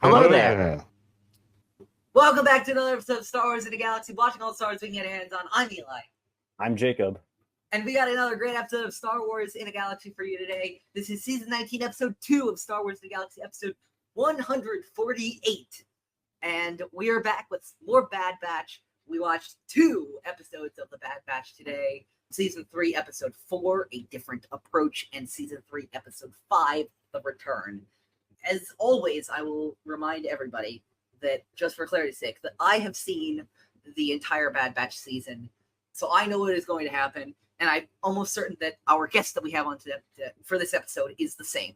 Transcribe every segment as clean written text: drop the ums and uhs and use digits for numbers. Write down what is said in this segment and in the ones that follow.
Hello there. Welcome back to another episode of Star Wars in the Galaxy, watching all the Star Wars we can get our hands on. I'm Eli. I'm Jacob. And we got another great episode of Star Wars in a Galaxy for you today. This is Season 19, Episode 2 of Star Wars in the Galaxy, Episode 148. And we are back with more Bad Batch. We watched 2 episodes of the Bad Batch today. Season 3, Episode 4, A Different Approach, and Season 3, Episode 5, The Return. As always, I will remind everybody that, just for clarity's sake, that I have seen the entire Bad Batch season, so I know what is going to happen, and I'm almost certain that our guest that we have on for this episode is the same.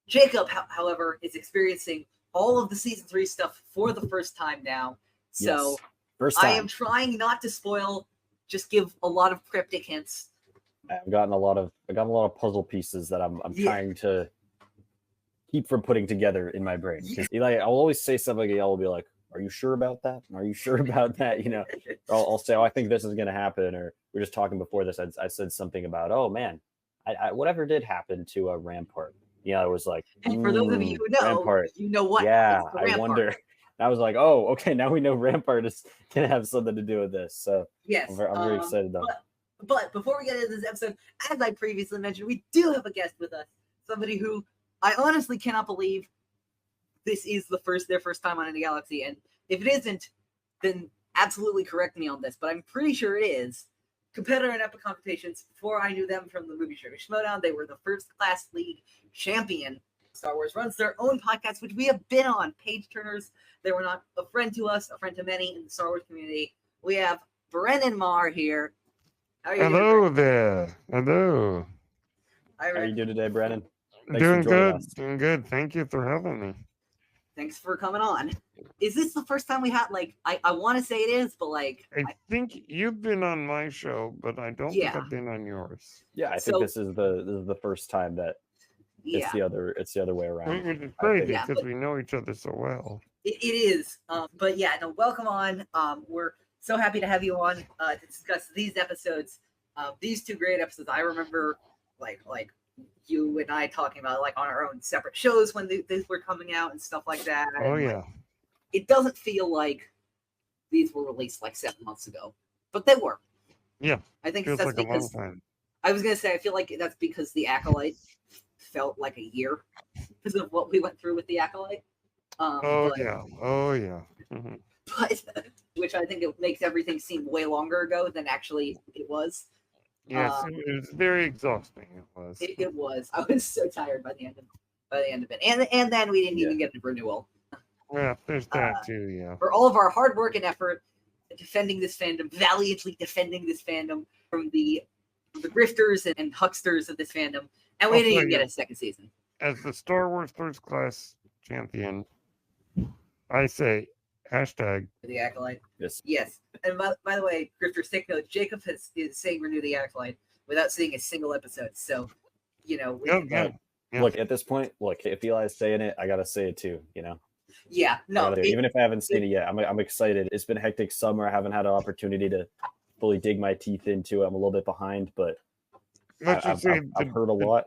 Jacob, however, is experiencing all of the Season 3 stuff for the first time now, so Yes. First time. I am trying not to spoil, just give a lot of cryptic hints. I've gotten a lot of puzzle pieces that I'm trying to keep from putting together in my brain. Because Eli, I'll always say something, and I'll be like, "Are you sure about that? Are you sure about that?" You know, I'll say, "Oh, I think this is going to happen." Or we were just talking before this. I said something about, "Oh man, I whatever did happen to a Rampart." Yeah, I was like, And for those of you who know, Rampart. you know what? Yeah, is the I Rampart. wonder. And I was like, "Oh, okay, now we know Rampart is going to have something to do with this." So Yes, I'm very excited though. But before we get into this episode, as I previously mentioned, we do have a guest with us. Somebody who I honestly cannot believe this is their first time on In the Galaxy. And if it isn't, then absolutely correct me on this. But I'm pretty sure it is. Competitor in Epic Competitions, before I knew them from the Movie Trivia Schmodown, they were the First Class League champion. Star Wars runs their own podcast, which we have been on, Page Turners. They were not a friend to us, a friend to many in the Star Wars community. We have Brennen Marr here. How are you Hello there. Hello. How are you doing today, Brennan? Doing good. Thank you for having me. Thanks for coming on. Is this the first time we had, I want to say it is, but I think you've been on my show, but I don't think I've been on yours. Yeah, I think this is the first time that it's the other way around. Which is crazy because we know each other so well. It is. But yeah, no, welcome on. We're so happy to have you on to discuss these episodes. These 2 great episodes. I remember like you and I talking about on our own separate shows when these were coming out and stuff like that. Oh, and, yeah. It doesn't feel like these were released 7 months ago, but they were. Yeah. I think feels that's like because a long time. I was going to say, I feel like that's because The Acolyte felt like a year because of what we went through with The Acolyte. Yeah. Mm-hmm. But which I think it makes everything seem way longer ago than actually it was. Yes, it was very exhausting. It was. It was. I was so tired by the end of it, and then we didn't even get a renewal. Yeah, there's that too. Yeah. For all of our hard work and effort defending this fandom, valiantly defending this fandom from the grifters and hucksters of this fandom, and we didn't even get a second season. As the Star Wars First Class champion, I say hashtag The Acolyte. Yes. And by the way, Grifter, take note. Jacob is saying renew The Acolyte without seeing a single episode. So, Look, at this point, if Eli's saying it, I gotta say it too. Yeah. No. Even if I haven't seen it yet, I'm excited. It's been a hectic summer. I haven't had an opportunity to fully dig my teeth into it. I'm a little bit behind, but I've heard a lot,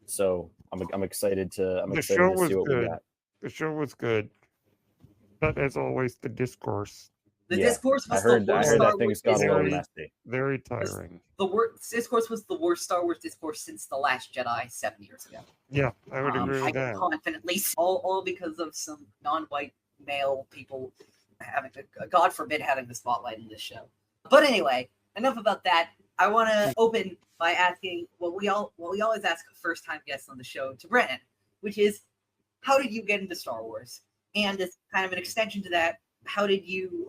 so I'm excited to see what we got. The show was good. But as always, the discourse. The discourse was I heard the worst that Star things Wars got a little discourse. messy. Very tiring. The discourse was the worst Star Wars discourse since The Last Jedi 7 years ago. Yeah, I would agree with that. Confidently, all because of some non-white male people having, God forbid, having the spotlight in this show. But anyway, enough about that. I want to open by asking what we always ask first-time guests on the show to Brennan, which is, how did you get into Star Wars? And as kind of an extension to that, how did you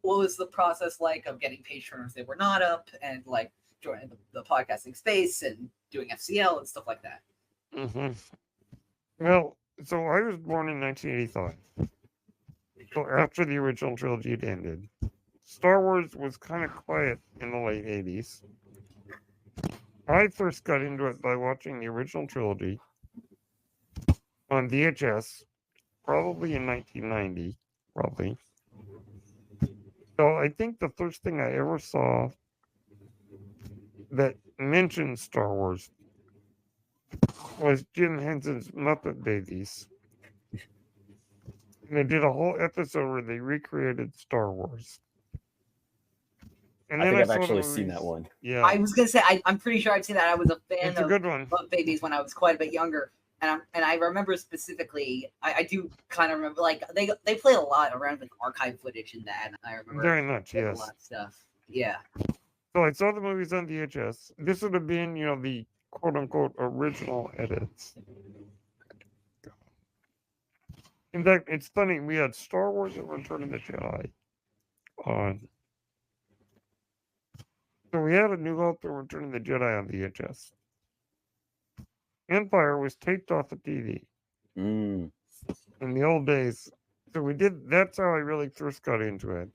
what was the process like of getting page turners that were not up and joining the podcasting space and doing FCL and stuff like that? Mm-hmm. Well, so I was born in 1985. So after the original trilogy had ended. Star Wars was kind of quiet in the late 80s. I first got into it by watching the original trilogy on VHS, probably in 1990, probably. So I think the first thing I ever saw that mentioned Star Wars was Jim Henson's Muppet Babies. And they did a whole episode where they recreated Star Wars. And I then think I've saw the actually seen movies. that one. Yeah, I was gonna say I'm pretty sure I've seen that. I was a fan it's a of good one. Muppet Babies when I was quite a bit younger, and I remember specifically. I do kind of remember like they play a lot around with archive footage in that. And I remember Very much, a yes. lot of stuff. Yeah. So I saw the movies on VHS. This would have been, the quote unquote original edits. In fact, it's funny, we had Star Wars and Return of the Jedi on. So we had A New Hope and Return of the Jedi on VHS. Empire was taped off the TV Mm. in the old days. So that's how I really first got into it.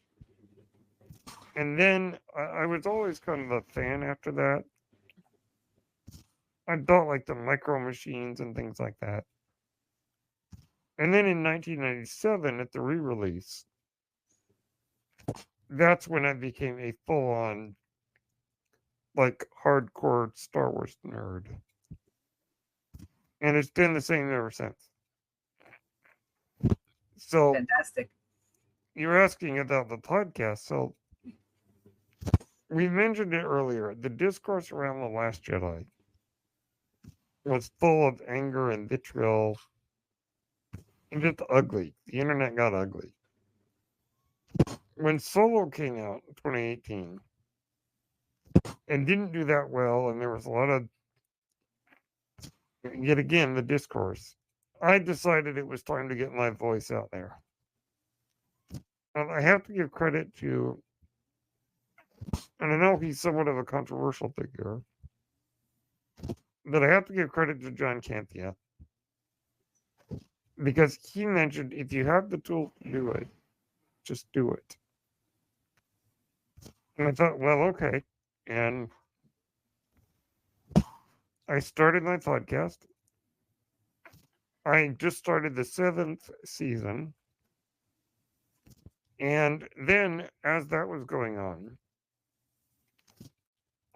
And then I was always kind of a fan after that. I bought like the Micro Machines and things like that. And then in 1997, at the re-release, that's when I became a full-on, like, hardcore Star Wars nerd. And it's been the same ever since. So Fantastic. you're asking about the podcast. So we mentioned it earlier. The discourse around The Last Jedi was full of anger and vitriol and just ugly. The internet got ugly. When Solo came out in 2018 and didn't do that well, and there was a lot of, yet again, the discourse, I decided it was time to get my voice out there. And I have to give credit to, and I know he's somewhat of a controversial figure, but I have to give credit to John Campea, because he mentioned if you have the tool to do it, just do it. And I thought, well, okay. And I started my podcast. I just started the 7th season. And then, as that was going on,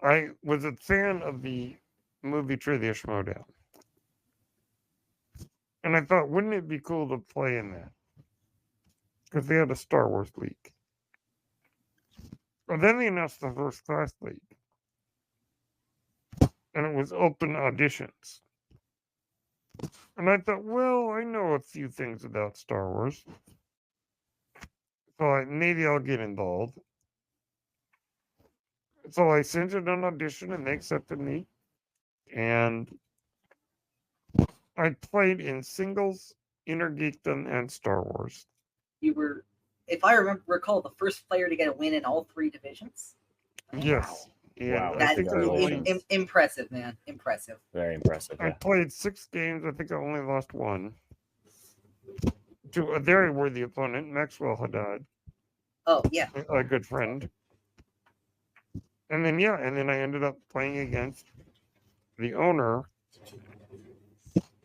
I was a fan of the movie Trivia Schmodown. And I thought, wouldn't it be cool to play in that? Because they had a Star Wars league. Well, then they announced the First Class League. And it was open auditions. And I thought, well, I know a few things about Star Wars. So maybe I'll get involved. So I sent it an audition and they accepted me. And I played in singles, Intergeekdom, and Star Wars. You were, if I recall, the first player to get a win in all 3 divisions. Yes. And Wow. I That's think I only, impressive, man. Impressive. Very impressive. I Yeah. played 6 games. I think I only lost 1 to a very worthy opponent, Maxwell Haddad. Oh, yeah. A good friend. And then, I ended up playing against the owner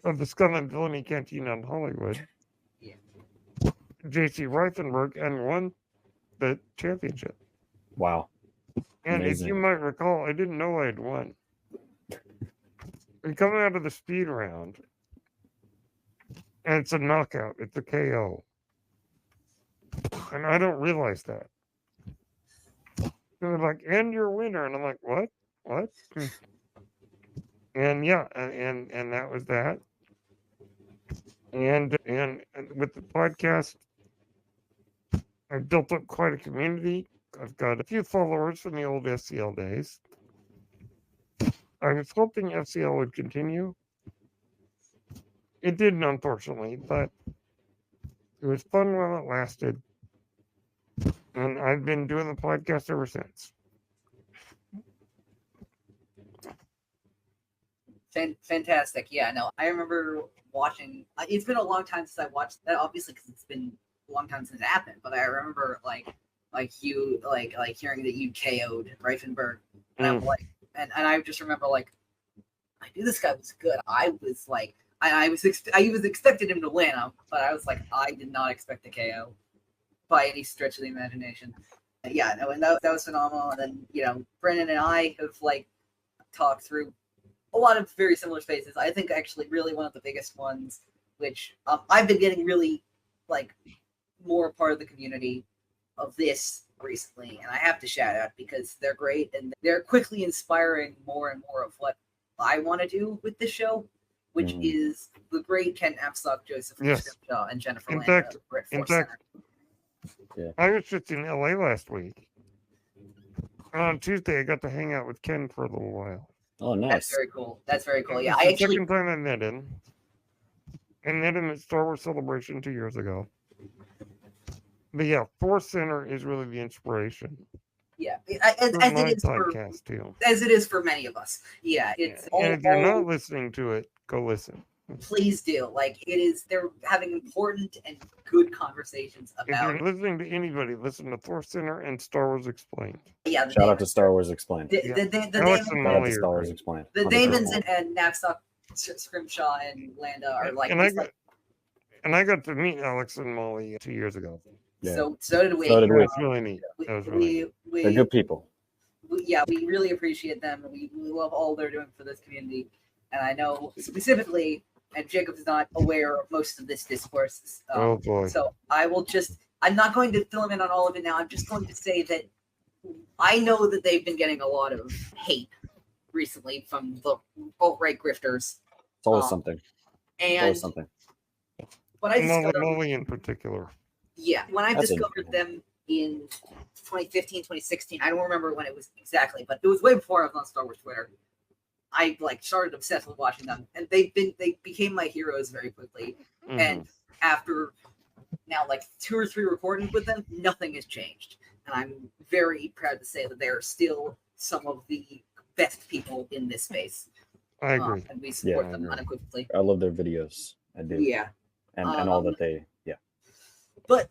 of the Skull and Villainy Cantina in Hollywood, Yeah. J.C. Reifenberg, and won the championship. Wow. And Amazing. if you might recall, I didn't know I had won. We come out of the speed round, and it's a knockout. It's a KO. And I don't realize that. And they're like, and you're a winner. And I'm like, what? What? And yeah, and that was that. And with the podcast, I built up quite a community. I've got a few followers from the old FCL days. I was hoping FCL would continue. It didn't, unfortunately, but it was fun while it lasted. And I've been doing the podcast ever since. Fantastic. Yeah, no, I remember watching. It's been a long time since I watched that, obviously, because it's been a long time since it happened. But I remember, like, like you like hearing that you KO'd Reifenberg, and I'm like, and I just remember like, I knew this guy was good. I was like, I was expected him to win, but I was like, I did not expect the KO by any stretch of the imagination. Yeah, no, and that was phenomenal. And then, you know, Brennan and I have like talked through a lot of very similar spaces. I think actually really one of the biggest ones, which I've been getting really like more a part of the community of this recently, and I have to shout out because they're great and they're quickly inspiring more and more of what I want to do with this show, which is the great Ken Apsock, Joseph Scrimshaw, and Jennifer Landa. In fact, I was just in LA last week. On Tuesday, I got to hang out with Ken for a little while. Oh, nice. That's very cool. That's very cool. Yeah, it's the second time I met him. I met him at Star Wars Celebration 2 years ago. But yeah, Force Center is really the inspiration. Yeah, as it is for many of us. Yeah, it's and if you're not listening to it, go listen. Please do. Like, it is, they're having important and good conversations about. If you're listening to anybody, listen to Force Center and Star Wars Explained. Yeah, shout out to Star Wars Explained. Alex and Molly Star Wars Explained. The Damons and Knapsack, Scrimshaw, and Landa are like. And I got to meet Alex and Molly 2 years ago. Yeah. So did we. That was really neat. They're good people. We really appreciate them. We love all they're doing for this community. And I know specifically, and Jacob is not aware of most of this discourse. Oh boy. So I'm not going to fill him in on all of it now. I'm just going to say that I know that they've been getting a lot of hate recently from the alt-right grifters. It's always something. And something. When I discovered Molly in particular. Yeah, when I discovered them in 2015, 2016, I don't remember when it was exactly, but it was way before I was on Star Wars Twitter. I like started obsessed with watching them, and they became my heroes very quickly. Mm-hmm. And after now like 2 or 3 recordings with them, nothing has changed, and I'm very proud to say that they are still some of the best people in this space. I agree, and we support them unequivocally. I love their videos. I do. Yeah, and all that they. But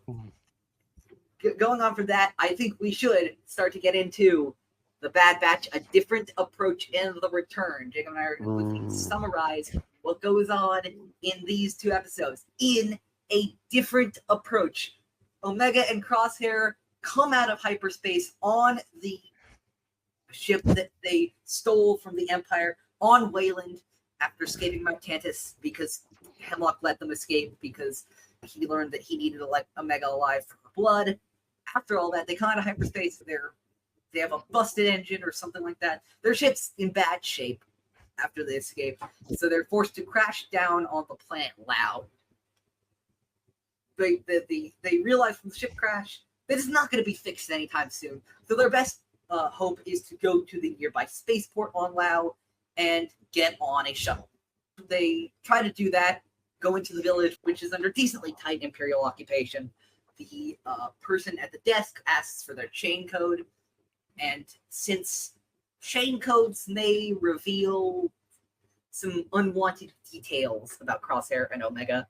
going on from that, I think we should start to get into the Bad Batch, a different approach in the return. Jacob and I are going to summarize what goes on in these 2 episodes in a different approach. Omega and Crosshair come out of hyperspace on the ship that they stole from the Empire on Wayland after escaping Mount Tantus because Hemlock let them escape because he learned that he needed to let Omega alive for her blood. After all that, they come out of hyperspace. They have a busted engine or something like that. Their ship's in bad shape after they escape, so they're forced to crash down on the planet Lau. They realize from the ship crash that it's not going to be fixed anytime soon. So their best hope is to go to the nearby spaceport on Lau and get on a shuttle. They try to do that, go into the village, which is under decently tight Imperial occupation. The person at the desk asks for their chain code, and since chain codes may reveal some unwanted details about Crosshair and Omega,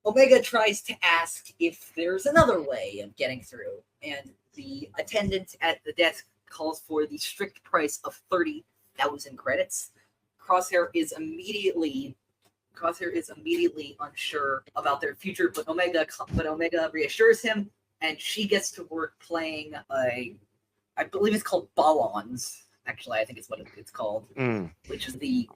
Omega tries to ask if there's another way of getting through, and the attendant at the desk calls for the strict price of 30,000 credits. Crosshair is immediately unsure about their future, but Omega reassures him, and she gets to work playing I believe it's called Ballons. Actually, I think it's what it's called, which is the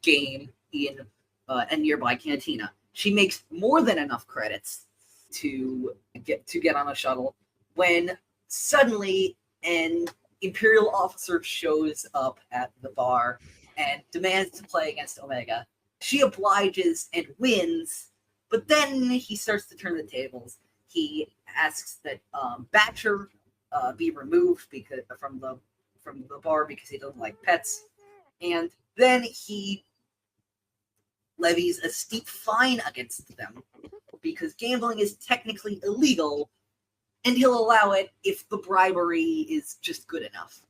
game in a nearby cantina. She makes more than enough credits to get on a shuttle when suddenly an Imperial officer shows up at the bar and demands to play against Omega. She obliges and wins, but then he starts to turn the tables. He asks that Batcher be removed from the bar because he doesn't like pets, and then he levies a steep fine against them because gambling is technically illegal, and he'll allow it if the bribery is just good enough.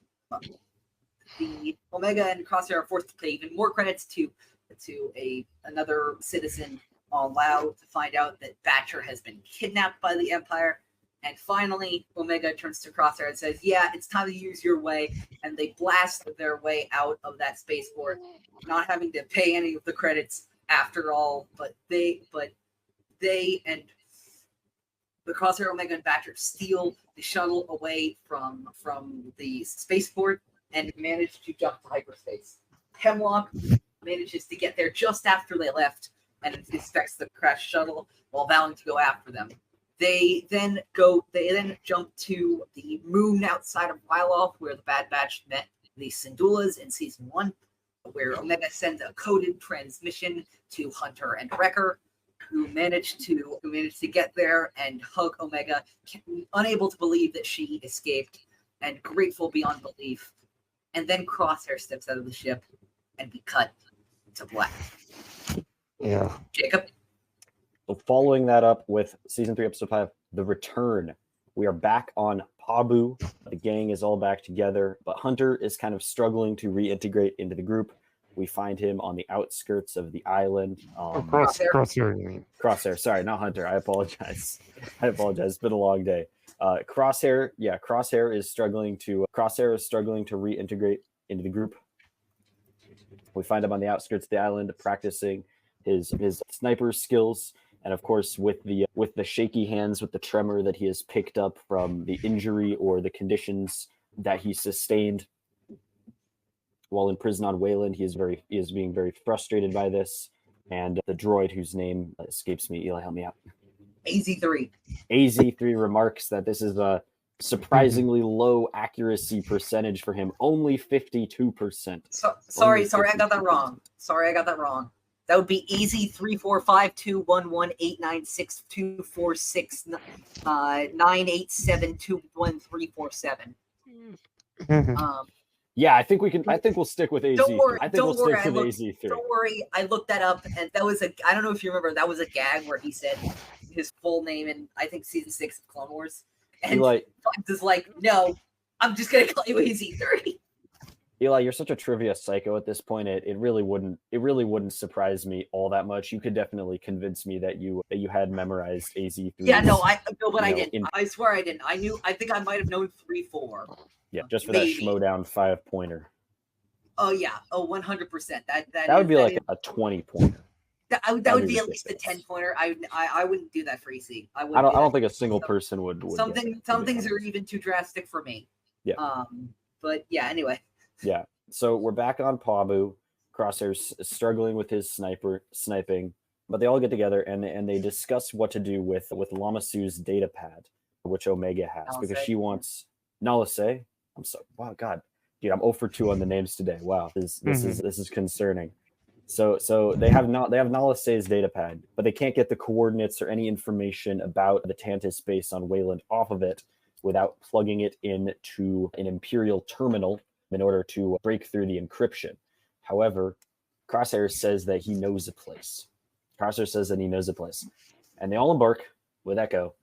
The Omega and Crosshair are forced to pay even more credits to another citizen on Lau to find out that Batcher has been kidnapped by the Empire, And finally, Omega turns to Crosshair and says, yeah, it's time to use your way. And they blast their way out of that spaceport, not having to pay any of the credits after all. But they and the Crosshair, Omega, and Badger steal the shuttle away from the spaceport and manage to jump to hyperspace. Hemlock manages to get there just after they left and inspects the crashed shuttle while vowing to go after them. They then jump to the moon outside of Wyloff, where the Bad Batch met the Syndulas in season 1, where Omega sends a coded transmission to Hunter and Wrecker, who managed to get there and hug Omega, unable to believe that she escaped, and grateful beyond belief. And then Crosshair steps out of the ship, and we cut to black. Yeah. Jacob? So following that up with season 3, episode 5, The Return. We are back on Pabu. The gang is all back together, but Hunter is kind of struggling to reintegrate into the group. We find him on the outskirts of the island. Crosshair, you mean? Crosshair, sorry, not Hunter. I apologize. It's been a long day. Crosshair is struggling to reintegrate into the group. We find him on the outskirts of the island practicing his sniper skills, and of course with the shaky hands, with the tremor that he has picked up from the injury or the conditions that he sustained while in prison on Wayland. He is being very frustrated by this, and the droid, whose name escapes me, Eli, help me out. AZ3 remarks that this is a surprisingly low accuracy percentage for him, only 52%. Sorry, I got that wrong. That would be easy 345-211-896-246-987-21347. Yeah, I think we'll stick with AZ. Don't worry, AZ3. Don't worry, I looked that up, and that was I don't know if you remember, that was a gag where he said his full name in, I think, season 6 of Clone Wars. And Fox is like, no, I'm just gonna call you AZ3. Eli, you're such a trivia psycho at this point. It really wouldn't surprise me all that much. You could definitely convince me that you had memorized AZ3. Yeah, I didn't. I swear I didn't. I think I might have known 3-4. Yeah, just for that Schmodown 5-pointer. Oh yeah. Oh, 100%. That would be like a 20-pointer. That would be at least a 10-pointer. I wouldn't do that for EC. I don't think a single person would. Some things are even too drastic for me. Yeah. But yeah. Anyway. Yeah. So we're back on Pabu. Crosshair's struggling with his sniping, but they all get together and they discuss what to do with Lama Sue's data pad, which Omega has, because she wants Nalase. Wow, God, dude, I'm 0 for 2 on the names today. Wow, this is concerning. So they have Nalase's data pad, but they can't get the coordinates or any information about the Tantis base on Wayland off of it without plugging it into an Imperial terminal in order to break through the encryption. However, Crosshair says that he knows a place. And they all embark with Echo,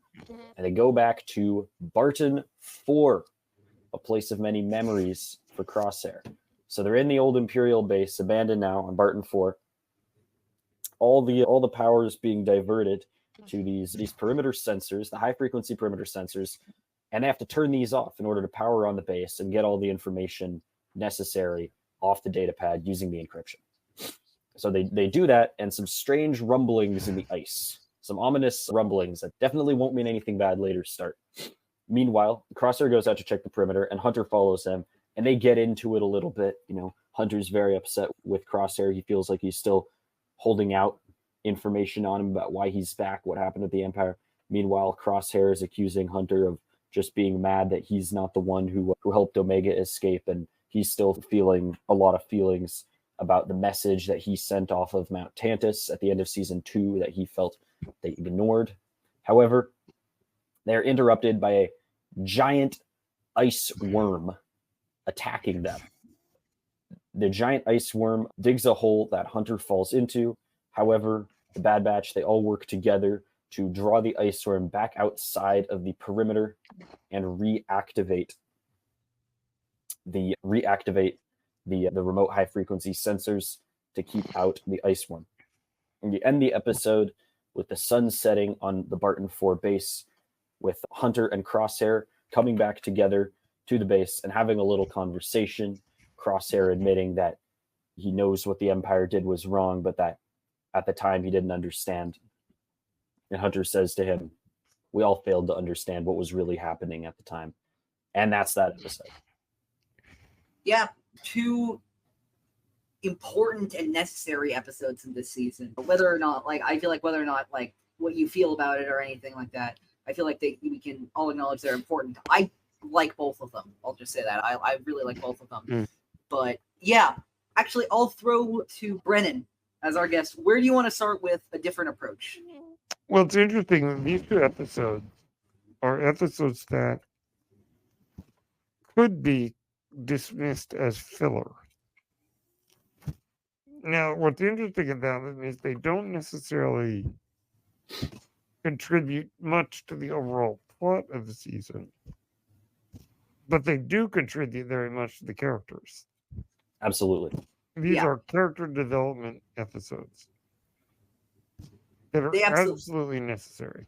and they go back to Barton IV, a place of many memories for Crosshair. So they're in the old Imperial base, abandoned now, on Barton IV. All the power is being diverted to these perimeter sensors, the high-frequency perimeter sensors, and they have to turn these off in order to power on the base and get all the information necessary off the data pad using the encryption. So they do that, and some strange rumblings in the ice, some ominous rumblings that definitely won't mean anything bad later start. Meanwhile, Crosshair goes out to check the perimeter, and Hunter follows him, and they get into it a little bit. Hunter's very upset with Crosshair. He feels like he's still holding out information on him about why he's back, what happened with the Empire. Meanwhile, Crosshair is accusing Hunter of just being mad that he's not the one who helped Omega escape, and he's still feeling a lot of feelings about the message that he sent off of Mount Tantis at the end of season 2 that he felt they ignored. However, they're interrupted by a giant ice worm attacking them. The giant ice worm digs a hole that Hunter falls into. However, the Bad Batch, they all work together to draw the ice worm back outside of the perimeter and reactivate the remote high frequency sensors to keep out the ice worm. And you end the episode with the sun setting on the Barton IV base. with Hunter and Crosshair coming back together to the base and having a little conversation. Crosshair admitting that he knows what the Empire did was wrong, but that at the time he didn't understand. And Hunter says to him, we all failed to understand what was really happening at the time. And that's that episode. Yeah, 2 important and necessary episodes in this season. Whether or not, I feel like whether or not, what you feel about it or anything like that, I feel like we can all acknowledge they're important. I like both of them. I'll just say that. I really like both of them. But yeah, actually, I'll throw to Brennen as our guest. Where do you want to start with a different approach? Well, it's interesting that these 2 episodes are episodes that could be dismissed as filler. Now, what's interesting about them is they don't necessarily contribute much to the overall plot of the season, but they do contribute very much to the characters. Absolutely. These are character development episodes that are absolutely necessary.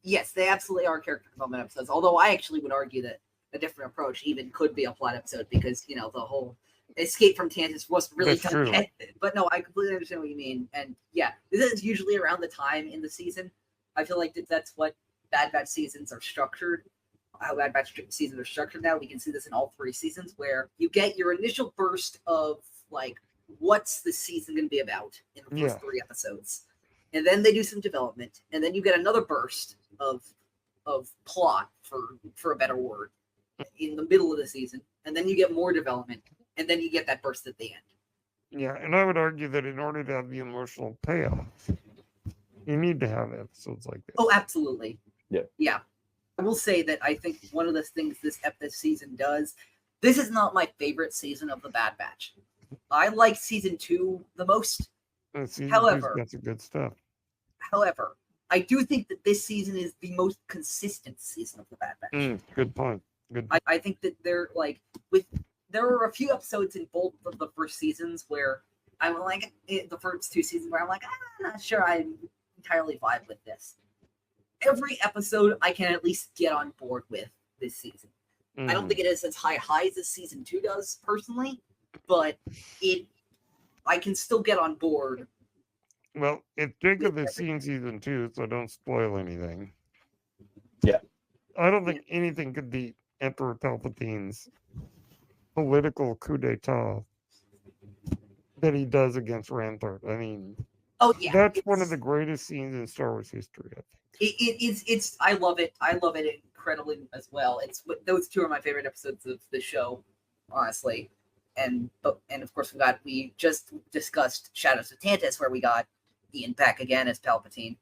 Yes, they absolutely are character development episodes, although I actually would argue that a different approach even could be a plot episode because, the whole escape from Tantus wasn't really connected. But no, I completely understand what you mean. And yeah, this is usually around the time in the season. I feel like that's what Bad Batch seasons are structured. How Bad Batch seasons are structured now. We can see this in all 3 seasons where you get your initial burst of what's the season going to be about in the first 3 episodes. And then they do some development. And then you get another burst of plot, for a better word, in the middle of the season. And then you get more development. And then you get that burst at the end. Yeah, and I would argue that in order to have the emotional payoff, you need to have episodes like this. Oh, absolutely. Yeah. I will say that I think one of the things this season does, this is not my favorite season of the Bad Batch. I like season 2 the most. However, got some good stuff. However, I do think that this season is the most consistent season of the Bad Batch. Good point. I think that there were a few episodes in both of the first seasons where I'm the first 2 seasons where I'm I'm not sure I entirely vibe with this. Every episode I can at least get on board with this season. I don't think it is as high highs as season 2 does personally, but I can still get on board. Well, if Jacob has seen season 2, so don't spoil anything. Yeah. I don't think anything could beat Emperor Palpatine's political coup d'etat that he does against Rampart. I mean, that's one of the greatest scenes in Star Wars history, I think. It's I love it. I love it incredibly as well. Those 2 are my favorite episodes of the show, honestly. And of course we just discussed Shadows of Tantus, where we got Ian back again as Palpatine.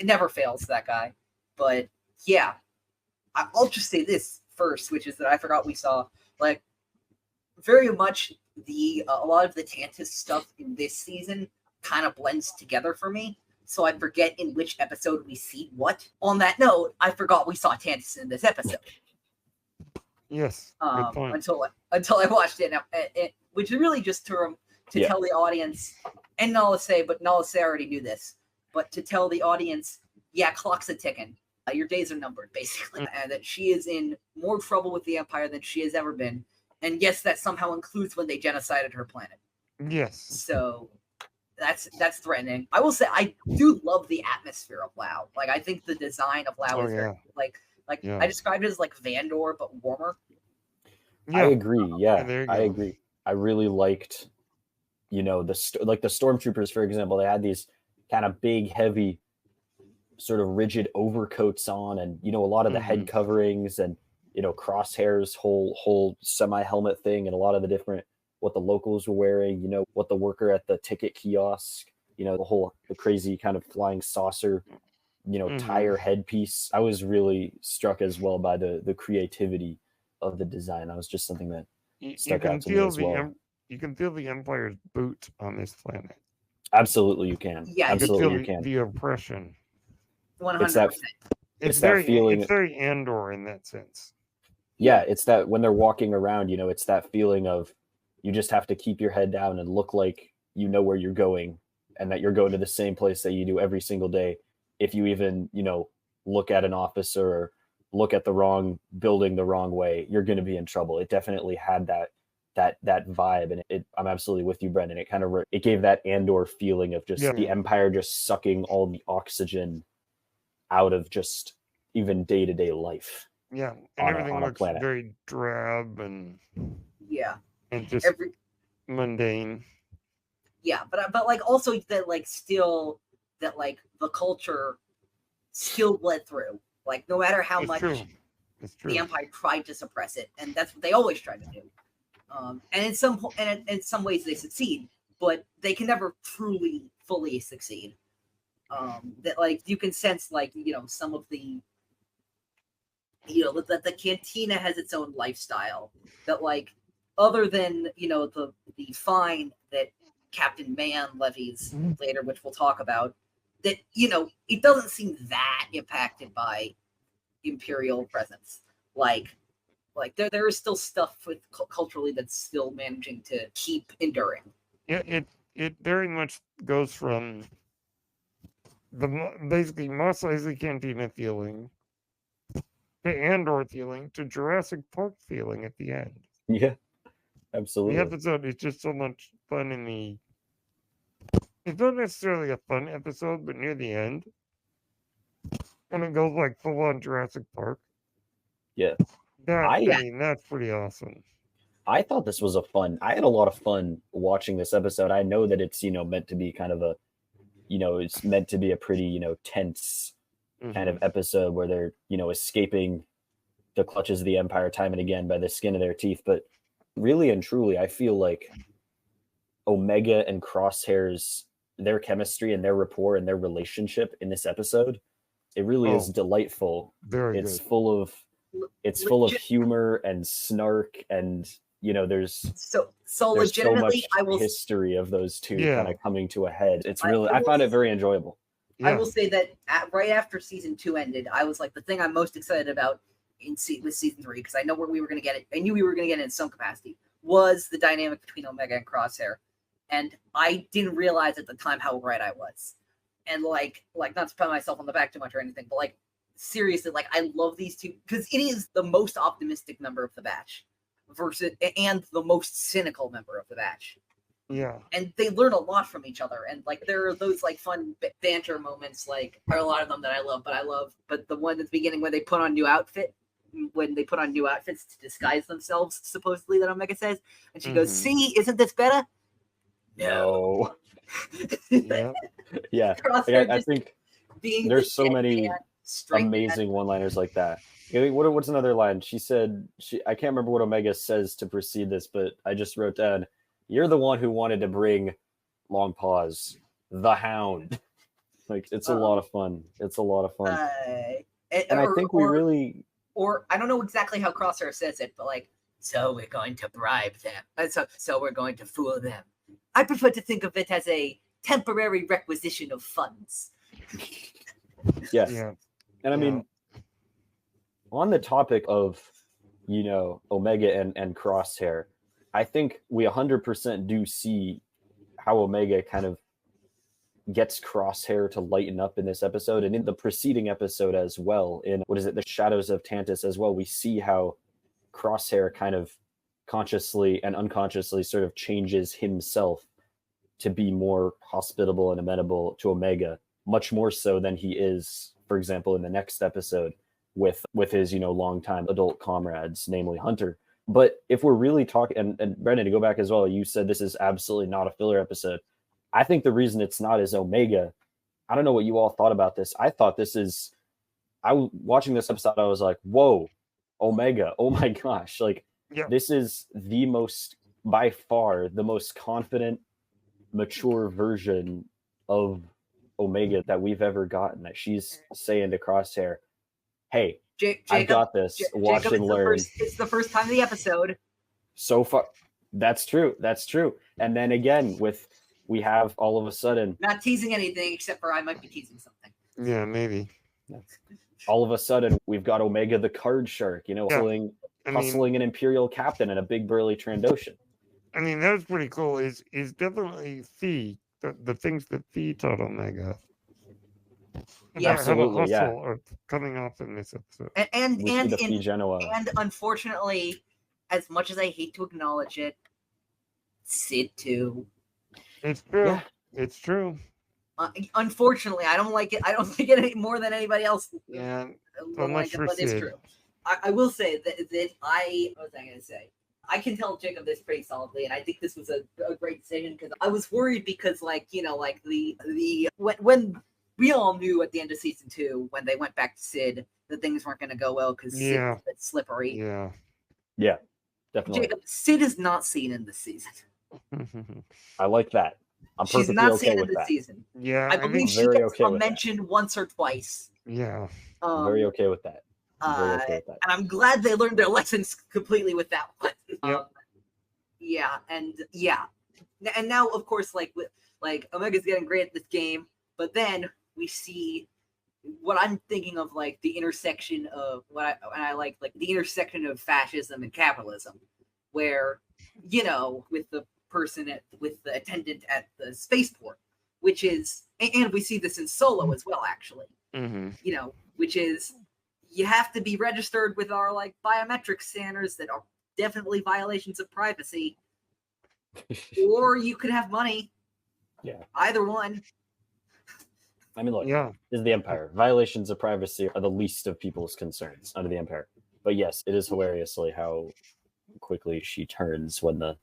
Never fails, that guy. But yeah, I'll just say this first, which is that I forgot we saw very much a lot of the Tantus stuff in this season kind of blends together for me. So I forget in which episode we see what. On that note, I forgot we saw Tantus in this episode. Yes. Good point. Until I watched it, which is really just to tell the audience, and Nalase already knew this, but to tell the audience, clock's a ticking. Your days are numbered, basically, and that she is in more trouble with the Empire than she has ever been. And yes, that somehow includes when they genocided her planet. Yes. So that's threatening. I will say I do love the atmosphere of Lau. I think the design of Lau is very, I described it as Vandor but warmer. I agree. Yeah, I agree. I really liked, the stormtroopers, for example. They had these kind of big, heavy, sort of rigid overcoats on, and a lot of the head coverings, and Crosshair's whole semi-helmet thing, and a lot of the different what the locals were wearing, what the worker at the ticket kiosk, the crazy kind of flying saucer, tire headpiece. I was really struck as well by the creativity of the design. That was just something that stuck out to me as well. You can feel the Empire's boot on this planet. Absolutely, you can. Yeah, absolutely, you can. The oppression. 100%. It's that feeling. It's very Andor in that sense. Yeah, it's that when they're walking around, it's that feeling of you just have to keep your head down and look like you know where you're going, and that you're going to the same place that you do every single day. If you even, look at an officer or look at the wrong building the wrong way, you're going to be in trouble. It definitely had that vibe, and I'm absolutely with you, Brendan. It kind of it gave that Andor feeling of just the Empire just sucking all the oxygen out of just even day-to-day life. Yeah, and everything looks very drab and just mundane. Yeah, but like also that like still that like the culture still bled through. Like no matter how much the Empire tried to suppress it, and that's what they always try to do. And in some ways they succeed, but they can never truly fully succeed. That like you can sense like some of the that the cantina has its own lifestyle that like other than the fine that Captain Man levies later, which we'll talk about, that it doesn't seem that impacted by Imperial presence. Like there is still stuff with culturally that's still managing to keep enduring. Yeah, it very much goes from the basically Mos Eisley Cantina feeling to Andor feeling to Jurassic Park feeling at the end. Yeah, absolutely. The episode is just so much fun it's not necessarily a fun episode, but near the end, when it goes like full on Jurassic Park. Yeah. I mean, that's pretty awesome. I thought this was I had a lot of fun watching this episode. I know that it's, meant to be kind of it's meant to be a pretty, tense kind of episode where they're, escaping the clutches of the Empire time and again by the skin of their teeth. But really and truly, I feel like Omega and Crosshair's, their chemistry and their rapport and their relationship in this episode, it really is delightful. It's full of humor and snark, and there's so legitimately so much history of those two kind of coming to a head. It's really I find it very enjoyable. I will say that right after season 2 ended, I was like, the thing I'm most excited about with season 3, because I know where we were going to get it. I knew we were going to get it in some capacity, was the dynamic between Omega and Crosshair. And I didn't realize at the time how right I was. And like not to pat myself on the back too much or anything, but like seriously, like I love these two because it is the most optimistic member of the batch and the most cynical member of the batch. Yeah. And they learn a lot from each other. And like there are those like fun banter moments, like are a lot of them that I love, but the one at the beginning when they put on new outfits to disguise themselves, supposedly, that Omega says, and she goes, "See, isn't this better?" No. Yeah. I think there's so many amazing one-liners like that. What's another line? She said, I can't remember what Omega says to precede this, but I just wrote down, "You're the one who wanted to bring," long pause, "the Hound." Like, it's a lot of fun. It's a lot of fun. And I think or I don't know exactly how Crosshair says it, but like, "So we're going to bribe them. So we're going to fool them." I prefer to think of it as a temporary requisition of funds. Yes. Yeah. And I mean, on the topic of, Omega and Crosshair, I think we 100% do see how Omega kind of gets Crosshair to lighten up in this episode, and in the preceding episode as well, in The Shadows of Tantus as well, we see how Crosshair kind of consciously and unconsciously sort of changes himself to be more hospitable and amenable to Omega, much more so than he is, for example, in the next episode with his, longtime adult comrades, namely Hunter. But if we're really talking, and Brendan, to go back as well, you said this is absolutely not a filler episode. I think the reason it's not is Omega. I don't know what you all thought about this. I thought watching this episode, I was like, whoa, Omega, oh my gosh. Like, this is by far the most confident, mature version of Omega that we've ever gotten. That she's saying to Crosshair, "Hey, Jacob, I've got this. Watch and learn." It's the first time of the episode. So far, that's true. And then again, we have all of a sudden, not teasing anything except for I might be teasing something. Yeah, maybe. All of a sudden, we've got Omega the card shark, hustling an Imperial captain in a big burly Trandoshan. I mean, that was pretty cool. Is definitely the things that Thee taught Omega. Yeah. Absolutely, yeah. Are coming off in this episode. And We see the P. Genoa. And unfortunately, as much as I hate to acknowledge it, Sid too. It's true. Yeah. It's true. Unfortunately, I don't like it. I don't like it any more than anybody else. Yeah. Like it, but it's true. I will say that what was I going to say? I can tell Jacob this pretty solidly, and I think this was a great decision because I was worried because, like, you know, like when we all knew at the end of season 2 when they went back to Sid that things weren't going to go well because Sid was a bit slippery. Yeah, definitely. Jacob, Sid is not seen in this season. I like that. She's not seen in this season. Yeah, I believe she gets mentioned once or twice. Yeah, I'm very okay with that. And I'm glad they learned their lessons completely with that one. And now, of course, like Omega's getting great at this game, but then we see what I'm thinking of, like the intersection of what I like the intersection of fascism and capitalism, where, you know, with the attendant at the spaceport, which is, and we see this in Solo as well, actually. You know, which is, you have to be registered with our like biometric scanners that are definitely violations of privacy, or you could have money. Yeah, either one. I mean, look, this is the Empire. Violations of privacy are the least of people's concerns under the Empire. But yes, it is hilariously how quickly she turns when the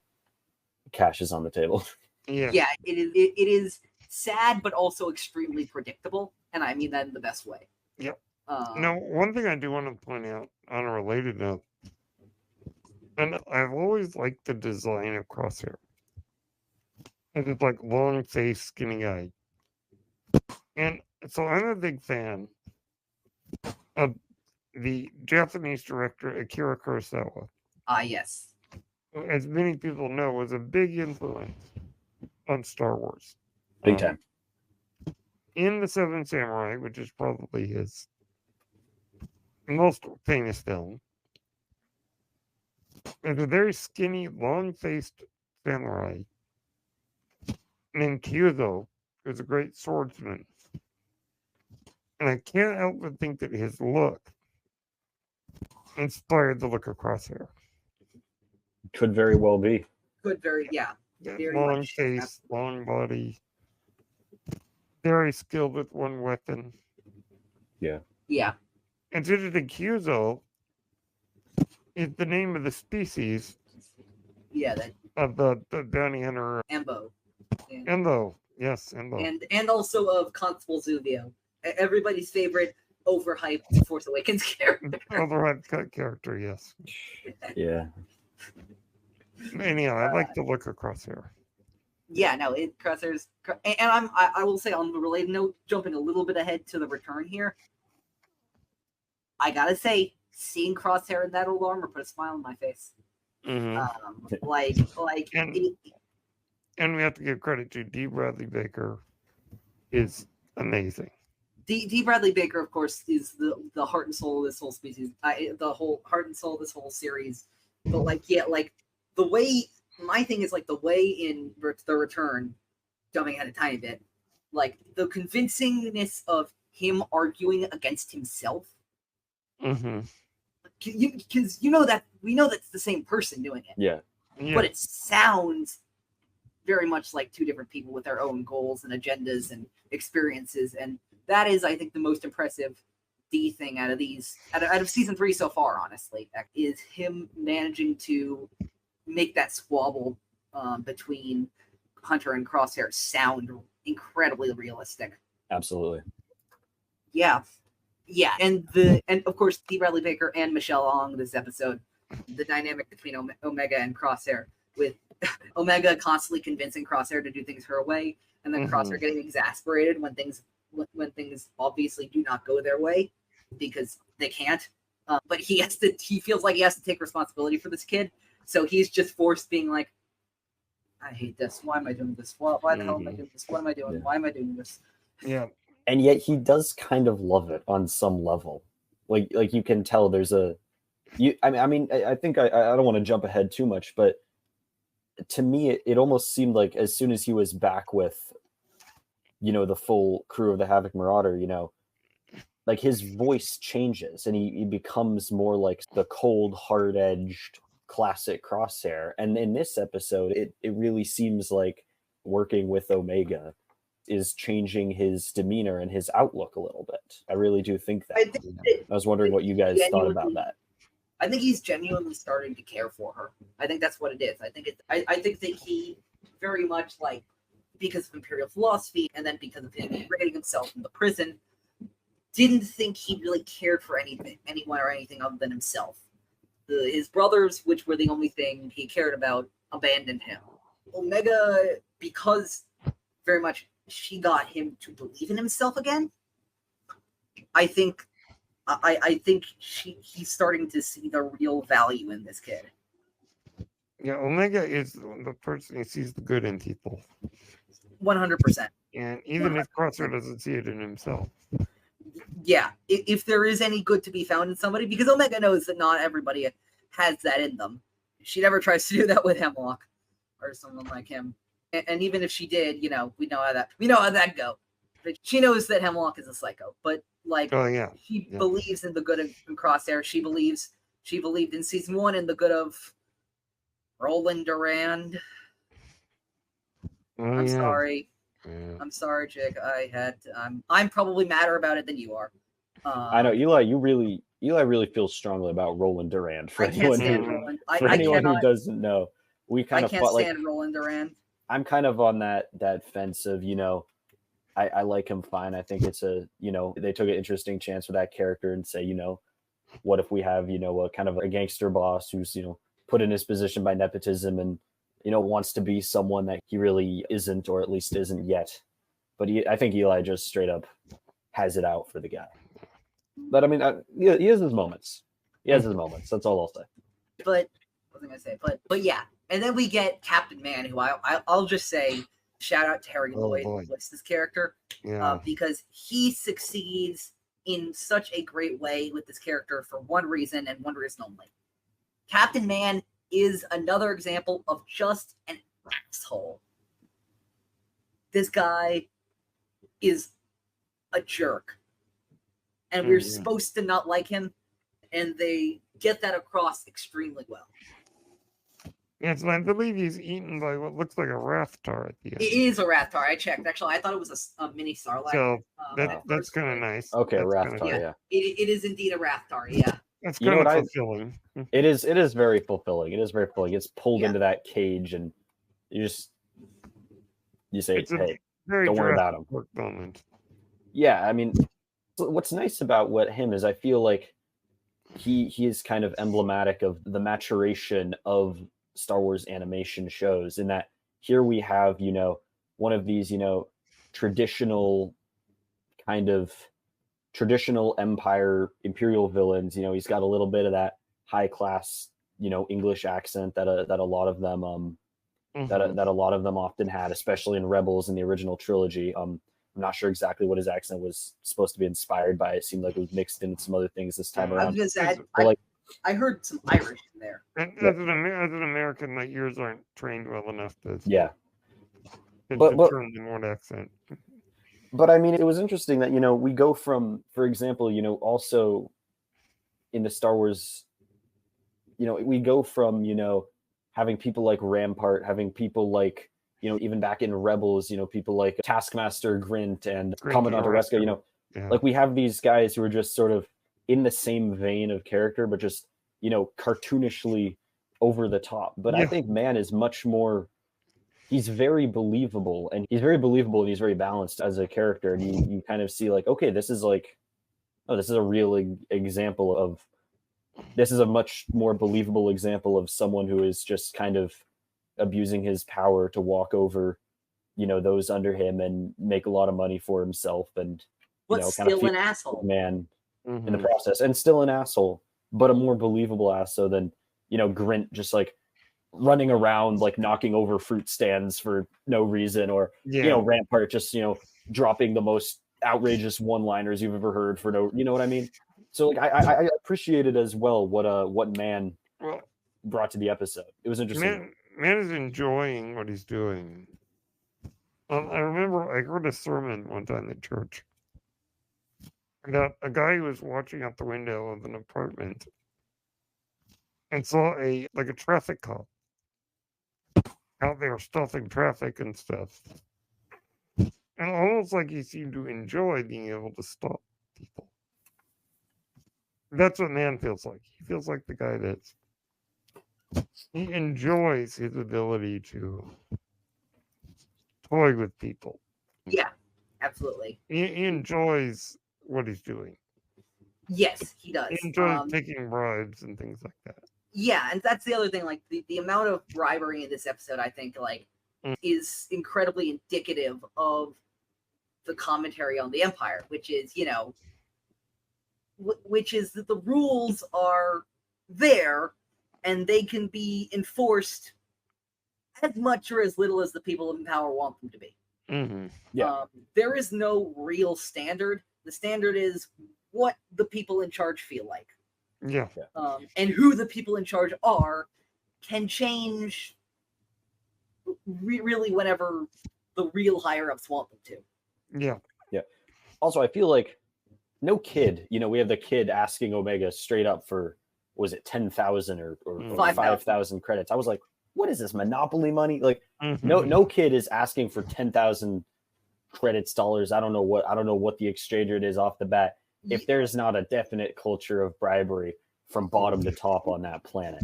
cash is on the table. Yeah, it is sad, but also extremely predictable, and I mean that in the best way. Yep. Now, one thing I do want to point out on a related note, and I've always liked the design of Crosshair. It's like long face, skinny guy. And so I'm a big fan of the Japanese director Akira Kurosawa. Yes. Who, as many people know, was a big influence on Star Wars. Big time. In The Seven Samurai, which is probably his most famous film, there's a very skinny, long-faced samurai named Kyuzo, who's a great swordsman. And I can't help but think that his look inspired the look of Crosshair. Could very well be. Very long much. face, long body, very skilled with one weapon. Yeah. And interesting, Kyuzo is the name of the species. Of the bounty hunter. Embo. Embo. Yes, Embo. And also of Constable Zuvio. Everybody's favorite overhyped Force Awakens character. Overhyped character, yes. Yeah. Anyhow, I like the look of Crosshair. Yeah, no, Crosshair's, and I will say on the related note, jumping a little bit ahead to the return here, I gotta say, seeing Crosshair in that old armor put a smile on my face. Mm-hmm. And we have to give credit to D. Bradley Baker, is amazing. D. Bradley Baker, of course, is the heart and soul of this whole species, the whole heart and soul of this whole series. But the way, my thing is the way in The Return, jumping ahead a tiny bit, the convincingness of him arguing against himself. Mm-hmm. Because we know that's the same person doing it. Yeah. But it sounds very much like two different people with their own goals and agendas and experiences, and that is, I think, the most impressive D thing out of season 3 so far. Honestly, is him managing to make that squabble between Hunter and Crosshair sound incredibly realistic. Absolutely. Yeah, and of course, D. Bradley Baker and Michelle Ong this episode, the dynamic between Omega and Crosshair, with Omega constantly convincing Crosshair to do things her way, and then Crosshair getting exasperated when things obviously do not go their way because they can't. But he feels like he has to take responsibility for this kid, so he's just forced being like, I hate this. Why am I doing this? Why the hell am I doing this? What am I doing? Why am I doing this? Yeah. And yet he does kind of love it on some level. Like you can tell there's I think I don't want to jump ahead too much, but to me it almost seemed like as soon as he was back with the full crew of the Havoc Marauder, like his voice changes and he becomes more like the cold, hard-edged classic Crosshair. And in this episode, it really seems like working with Omega is changing his demeanor and his outlook a little bit. I really do think that. I was wondering what you guys thought about that. I think he's genuinely starting to care for her. I think that's what it is. I think that he very much, like, because of Imperial philosophy and then because of him integrating himself in the prison, didn't think he really cared for anyone or anything other than himself. His brothers, which were the only thing he cared about, abandoned him. Omega, because very much she got him to believe in himself again, I think he's starting to see the real value in this kid. Yeah, Omega is the person who sees the good in people. 100%. And even if Crosshair doesn't see it in himself. Yeah, if there is any good to be found in somebody, because Omega knows that not everybody has that in them. She never tries to do that with Hemlock or someone like him. And even if she did, we know how that go. But she knows that Hemlock is a psycho. But she believes in the good in Crosshair. She believed in season 1 in the good of Roland Durand. I'm sorry. Yeah. I'm sorry, Jake. I'm probably madder about it than you are. I know, Eli. Eli really feels strongly about Roland Durand. For anyone who doesn't know, we kind of can't stand Roland Durand. I'm kind of on that fence of I like him fine. I think it's they took an interesting chance with that character and say what if we have a kind of a gangster boss who's put in his position by nepotism and wants to be someone that he really isn't, or at least isn't yet. But I think Eli just straight up has it out for the guy. But I mean, he has his moments. That's all I'll say. But what was I going to say? But yeah. And then we get Captain Man, who I'll just say, shout out to Harry Lloyd, who plays this character, because he succeeds in such a great way with this character for one reason and one reason only. Captain Man is another example of just an asshole. This guy is a jerk. And we're supposed to not like him, and they get that across extremely well. Yes, I believe he's eaten by what looks like a Rathtar at the end. It is a Rathtar. I checked. Actually, I thought it was a mini Sarlacc. So that's kind of nice. Okay, Rathtar, yeah. It is indeed a Rathtar, yeah. That's kind of fulfilling. It is very fulfilling. It is very fulfilling. It's pulled into that cage, and you say, hey, don't worry about him. Moment. Yeah, I mean, what's nice about him is I feel like he is kind of emblematic of the maturation of Star Wars animation shows, in that here we have, one of these, traditional Empire Imperial villains. He's got a little bit of that high class, English accent that a lot of them that a lot of them often had, especially in Rebels in the original trilogy. I'm not sure exactly what his accent was supposed to be inspired by. It seemed like it was mixed in some other things this time around. I heard some Irish in there. As an American, my ears aren't trained well enough to determine what accent. But I mean, it was interesting that we go from, for example, also in the Star Wars, we go from having people like Rampart, having people like even back in Rebels, people like Taskmaster Grint and Commandant Oreska, like we have these guys who are just sort of in the same vein of character, but just, cartoonishly over the top. But I think Man is much more, he's very believable, and he's very balanced as a character. And you kind of see like, okay, this is a real example of, this is a much more believable example of someone who is just kind of abusing his power to walk over, those under him and make a lot of money for himself, and still an asshole man in the process, and still an asshole, but a more believable asshole than Grint just like running around like knocking over fruit stands for no reason, or Rampart just dropping the most outrageous one-liners you've ever heard for no, what I mean? So like I appreciated as well what Man brought to the episode. It was interesting. Man is enjoying what he's doing. I remember I heard a sermon one time in church that a guy who was watching out the window of an apartment and saw a traffic cop out there stopping traffic and stuff. And almost like he seemed to enjoy being able to stop people. That's what man feels like. He feels like the guy he enjoys his ability to toy with people. Yeah, absolutely. He enjoys what he's doing. Yes, he does. He enjoys taking bribes and things like that. Yeah, and that's the other thing. Like the amount of bribery in this episode, I think, is incredibly indicative of the commentary on the Empire, which is, which is that the rules are there and they can be enforced as much or as little as the people in power want them to be. Mm-hmm. Yeah. There is no real standard. The standard is what the people in charge feel like. Yeah. And who the people in charge are can change really whenever the real higher-ups want them to. Yeah. Yeah. Also, I feel like no kid, we have the kid asking Omega straight up for, was it 10,000 or 5,000 credits? I was like, what is this, Monopoly money? Like, no kid is asking for 10,000 credits, dollars. I don't know what the exchange rate is off the bat. If there's not a definite culture of bribery from bottom to top on that planet,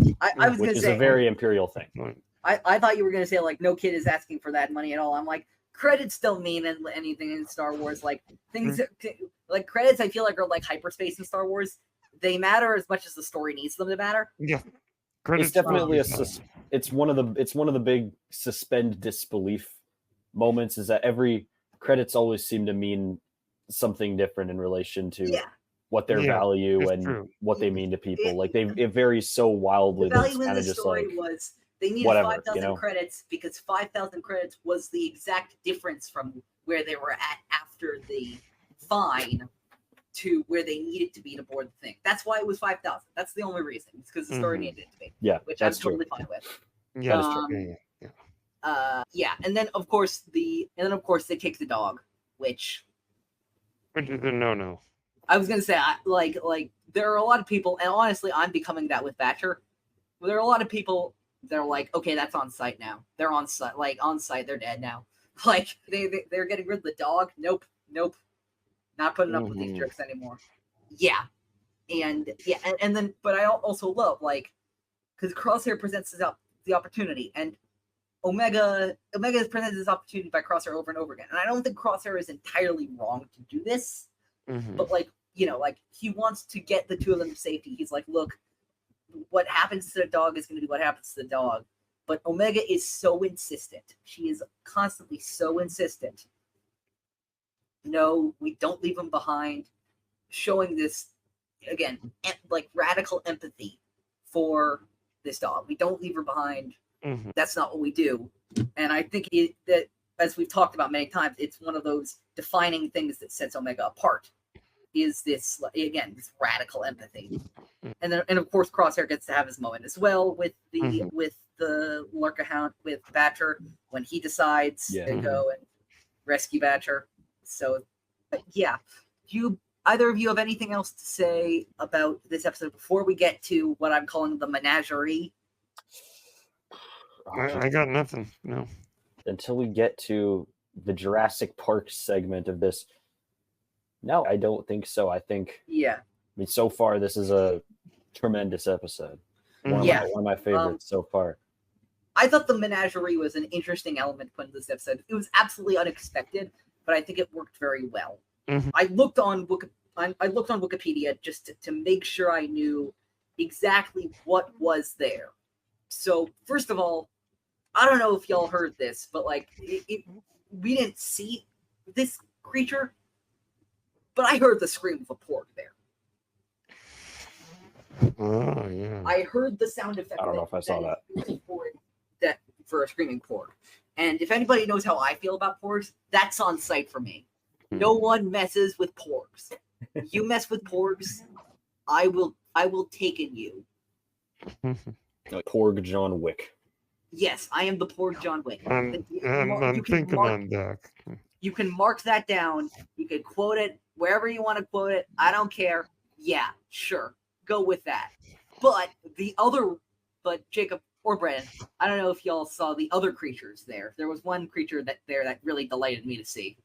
which is a very Imperial thing. I thought you were going to say, no kid is asking for that money at all. I'm like, credits don't mean anything in Star Wars. Like, things like credits, I feel like, are like hyperspace in Star Wars. They matter as much as the story needs them to matter. Yeah. It's definitely it's one of the big suspend disbelief moments, is that every credits always seem to mean something different in relation to what their value and what they mean to people. It varies so wildly. The value in the story was they needed 5,000 credits because 5,000 credits was the exact difference from where they were at after the fine to where they needed to be to board the thing. That's why it was 5,000. That's the only reason. It's because the story needed it to be. Yeah, which I'm totally fine with. Yeah, that's true. And then of course they take the dog, which is a no. I was gonna say, like there are a lot of people, and honestly, I'm becoming that with Batcher. There are a lot of people that are like, okay, that's on site now. They're on site, they're dead now. Like they're getting rid of the dog. Nope, not putting up with these jerks anymore. Yeah, and then, but I also love because Crosshair presents the opportunity, and Omega has presented this opportunity by Crosshair over and over again, and I don't think Crosshair is entirely wrong to do this, but he wants to get the two of them to safety. He's like, look, what happens to the dog is going to be what happens to the dog. But Omega is so insistent. She is constantly so insistent. No, we don't leave him behind. Showing this, again, radical empathy for this dog. We don't leave her behind. That's not what we do. And I think that, as we've talked about many times, it's one of those defining things that sets Omega apart. Is this, again, this radical empathy. And of course Crosshair gets to have his moment as well with the Lurker Hound, with Batcher, when he decides to go and rescue Batcher. So do either of you have anything else to say about this episode before we get to what I'm calling the Menagerie? I got nothing. No. Until we get to the Jurassic Park segment of this. No, I don't think so. I think. Yeah. I mean, so far this is a tremendous episode. One of my favorites so far. I thought the Menagerie was an interesting element put in this episode. It was absolutely unexpected, but I think it worked very well. I looked on Wikipedia just to make sure I knew exactly what was there. So first of all, I don't know if y'all heard this, but we didn't see this creature, but I heard the scream of a porg there. Oh yeah. I heard the sound effect. I don't know if I saw that for a screaming porg. And if anybody knows how I feel about porgs, that's on site for me. No one messes with porgs. You mess with porgs, I will take in you. Porg John Wick. Yes, I am the poor John Wick. I'm You can thinking mark- on deck. You can mark that down. You can quote it wherever you want to quote it. I don't care. Yeah, sure. Go with that. But Jacob or Brennan, I don't know if y'all saw the other creatures there. There was one creature that really delighted me to see.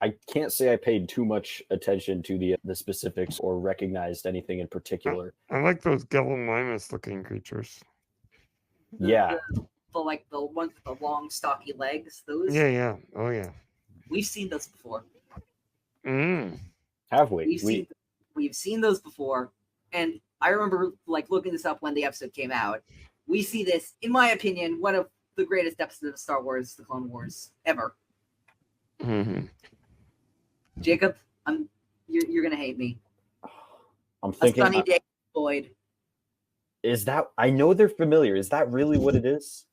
I can't say I paid too much attention to the specifics or recognized anything in particular. I like those Gallimimus looking creatures. Yeah. The ones with the long, stocky legs. Those. Yeah. Oh, yeah. We've seen those before. Have we? We've seen those before, and I remember looking this up when the episode came out. We see this, in my opinion, one of the greatest episodes of Star Wars: The Clone Wars ever. Mm-hmm. Jacob, you're gonna hate me. I'm thinking. A Sunny Day Void. Is that? I know they're familiar. Is that really what it is?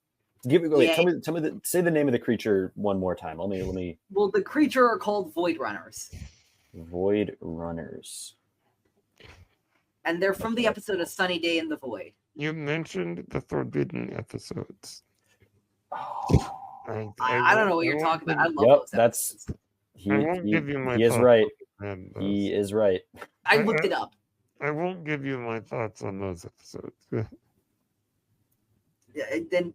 Tell me. Say the name of the creature one more time. Let me. Well, the creature are called Void Runners. Void Runners. And they're from the episode of Sunny Day in the Void. You mentioned the Forbidden episodes. Oh. I don't know what you're talking about. I love those episodes. He is right. He is right. I looked it up. I won't give you my thoughts on those episodes. Then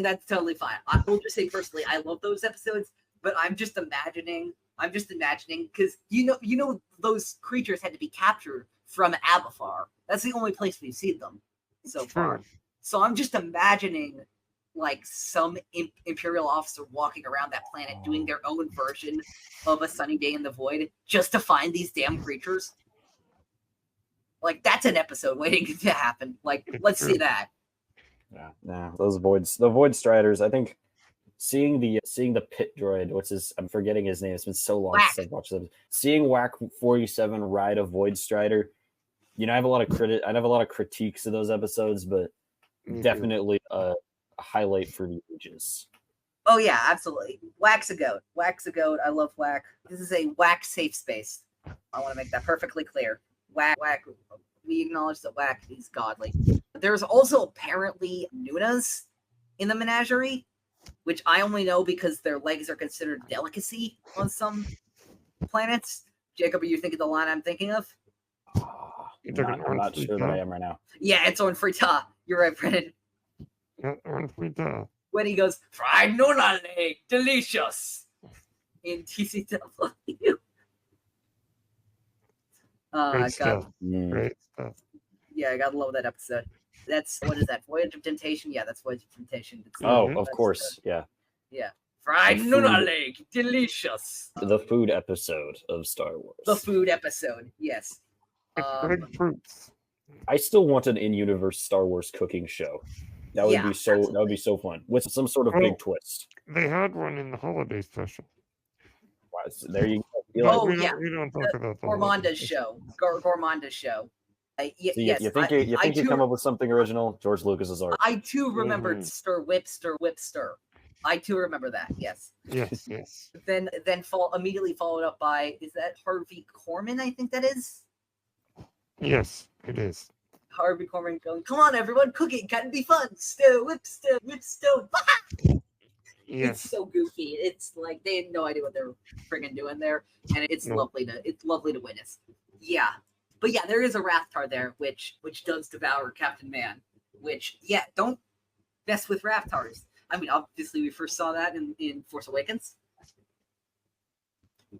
that's totally fine. I will just say personally, I love those episodes, but I'm just imagining because you know those creatures had to be captured from Abafar. That's the only place we've seen them so far. So I'm just imagining some Imperial officer walking around that planet doing their own version of A Sunny Day in the Void just to find these damn creatures. That's an episode waiting to happen. Let's see that. Yeah, those the Void Striders. I think seeing the pit droid, I'm forgetting his name. It's been so long since I've watched them. Seeing Whack 47 ride a Void Strider, I have a lot of critiques of those episodes, but definitely a highlight for the ages. Oh yeah, absolutely. Whack's a goat. I love Whack. This is a Whack safe space. I want to make that perfectly clear. Whack. We acknowledge that Whack is godly. There's also apparently Nunas in the Menagerie, which I only know because their legs are considered delicacy on some planets. Jacob, are you thinking the line I'm thinking of? I'm not sure that I am right now. Yeah, it's on Frita. You're right, Brennan. Yeah, on Frita. When he goes, fried Nuna leg, delicious, in TCW. Great stuff. Yeah, I gotta love that episode. What is that? Voyage of Temptation? Yeah, that's Voyage of Temptation. Of course. Yeah. Yeah. Fried Nuna leg, delicious. The food episode of Star Wars. The food episode, yes. Red fruits. I still want an in-universe Star Wars cooking show. That would be so. Absolutely. That would be so fun with some sort of big twist. They had one in the holiday special. Wow, so there you go. We don't talk about the Gourmanda's show. Gourmanda's show. You think you come up with something original? George Lucas's art. I too remembered stir whip stir. I too remember that. Yes. Yes. Then immediately followed up by, is that Harvey Korman? I think that is. Yes, it is. Harvey Korman going, come on everyone, cooking can be fun. Whip stow. Yes. It's so goofy. It's they had no idea what they're friggin' doing there, and it's lovely to witness. Yeah. But yeah, there is a Rathtar there, which does devour Captain Man. Which, don't mess with Rathars. I mean, obviously we first saw that in Force Awakens.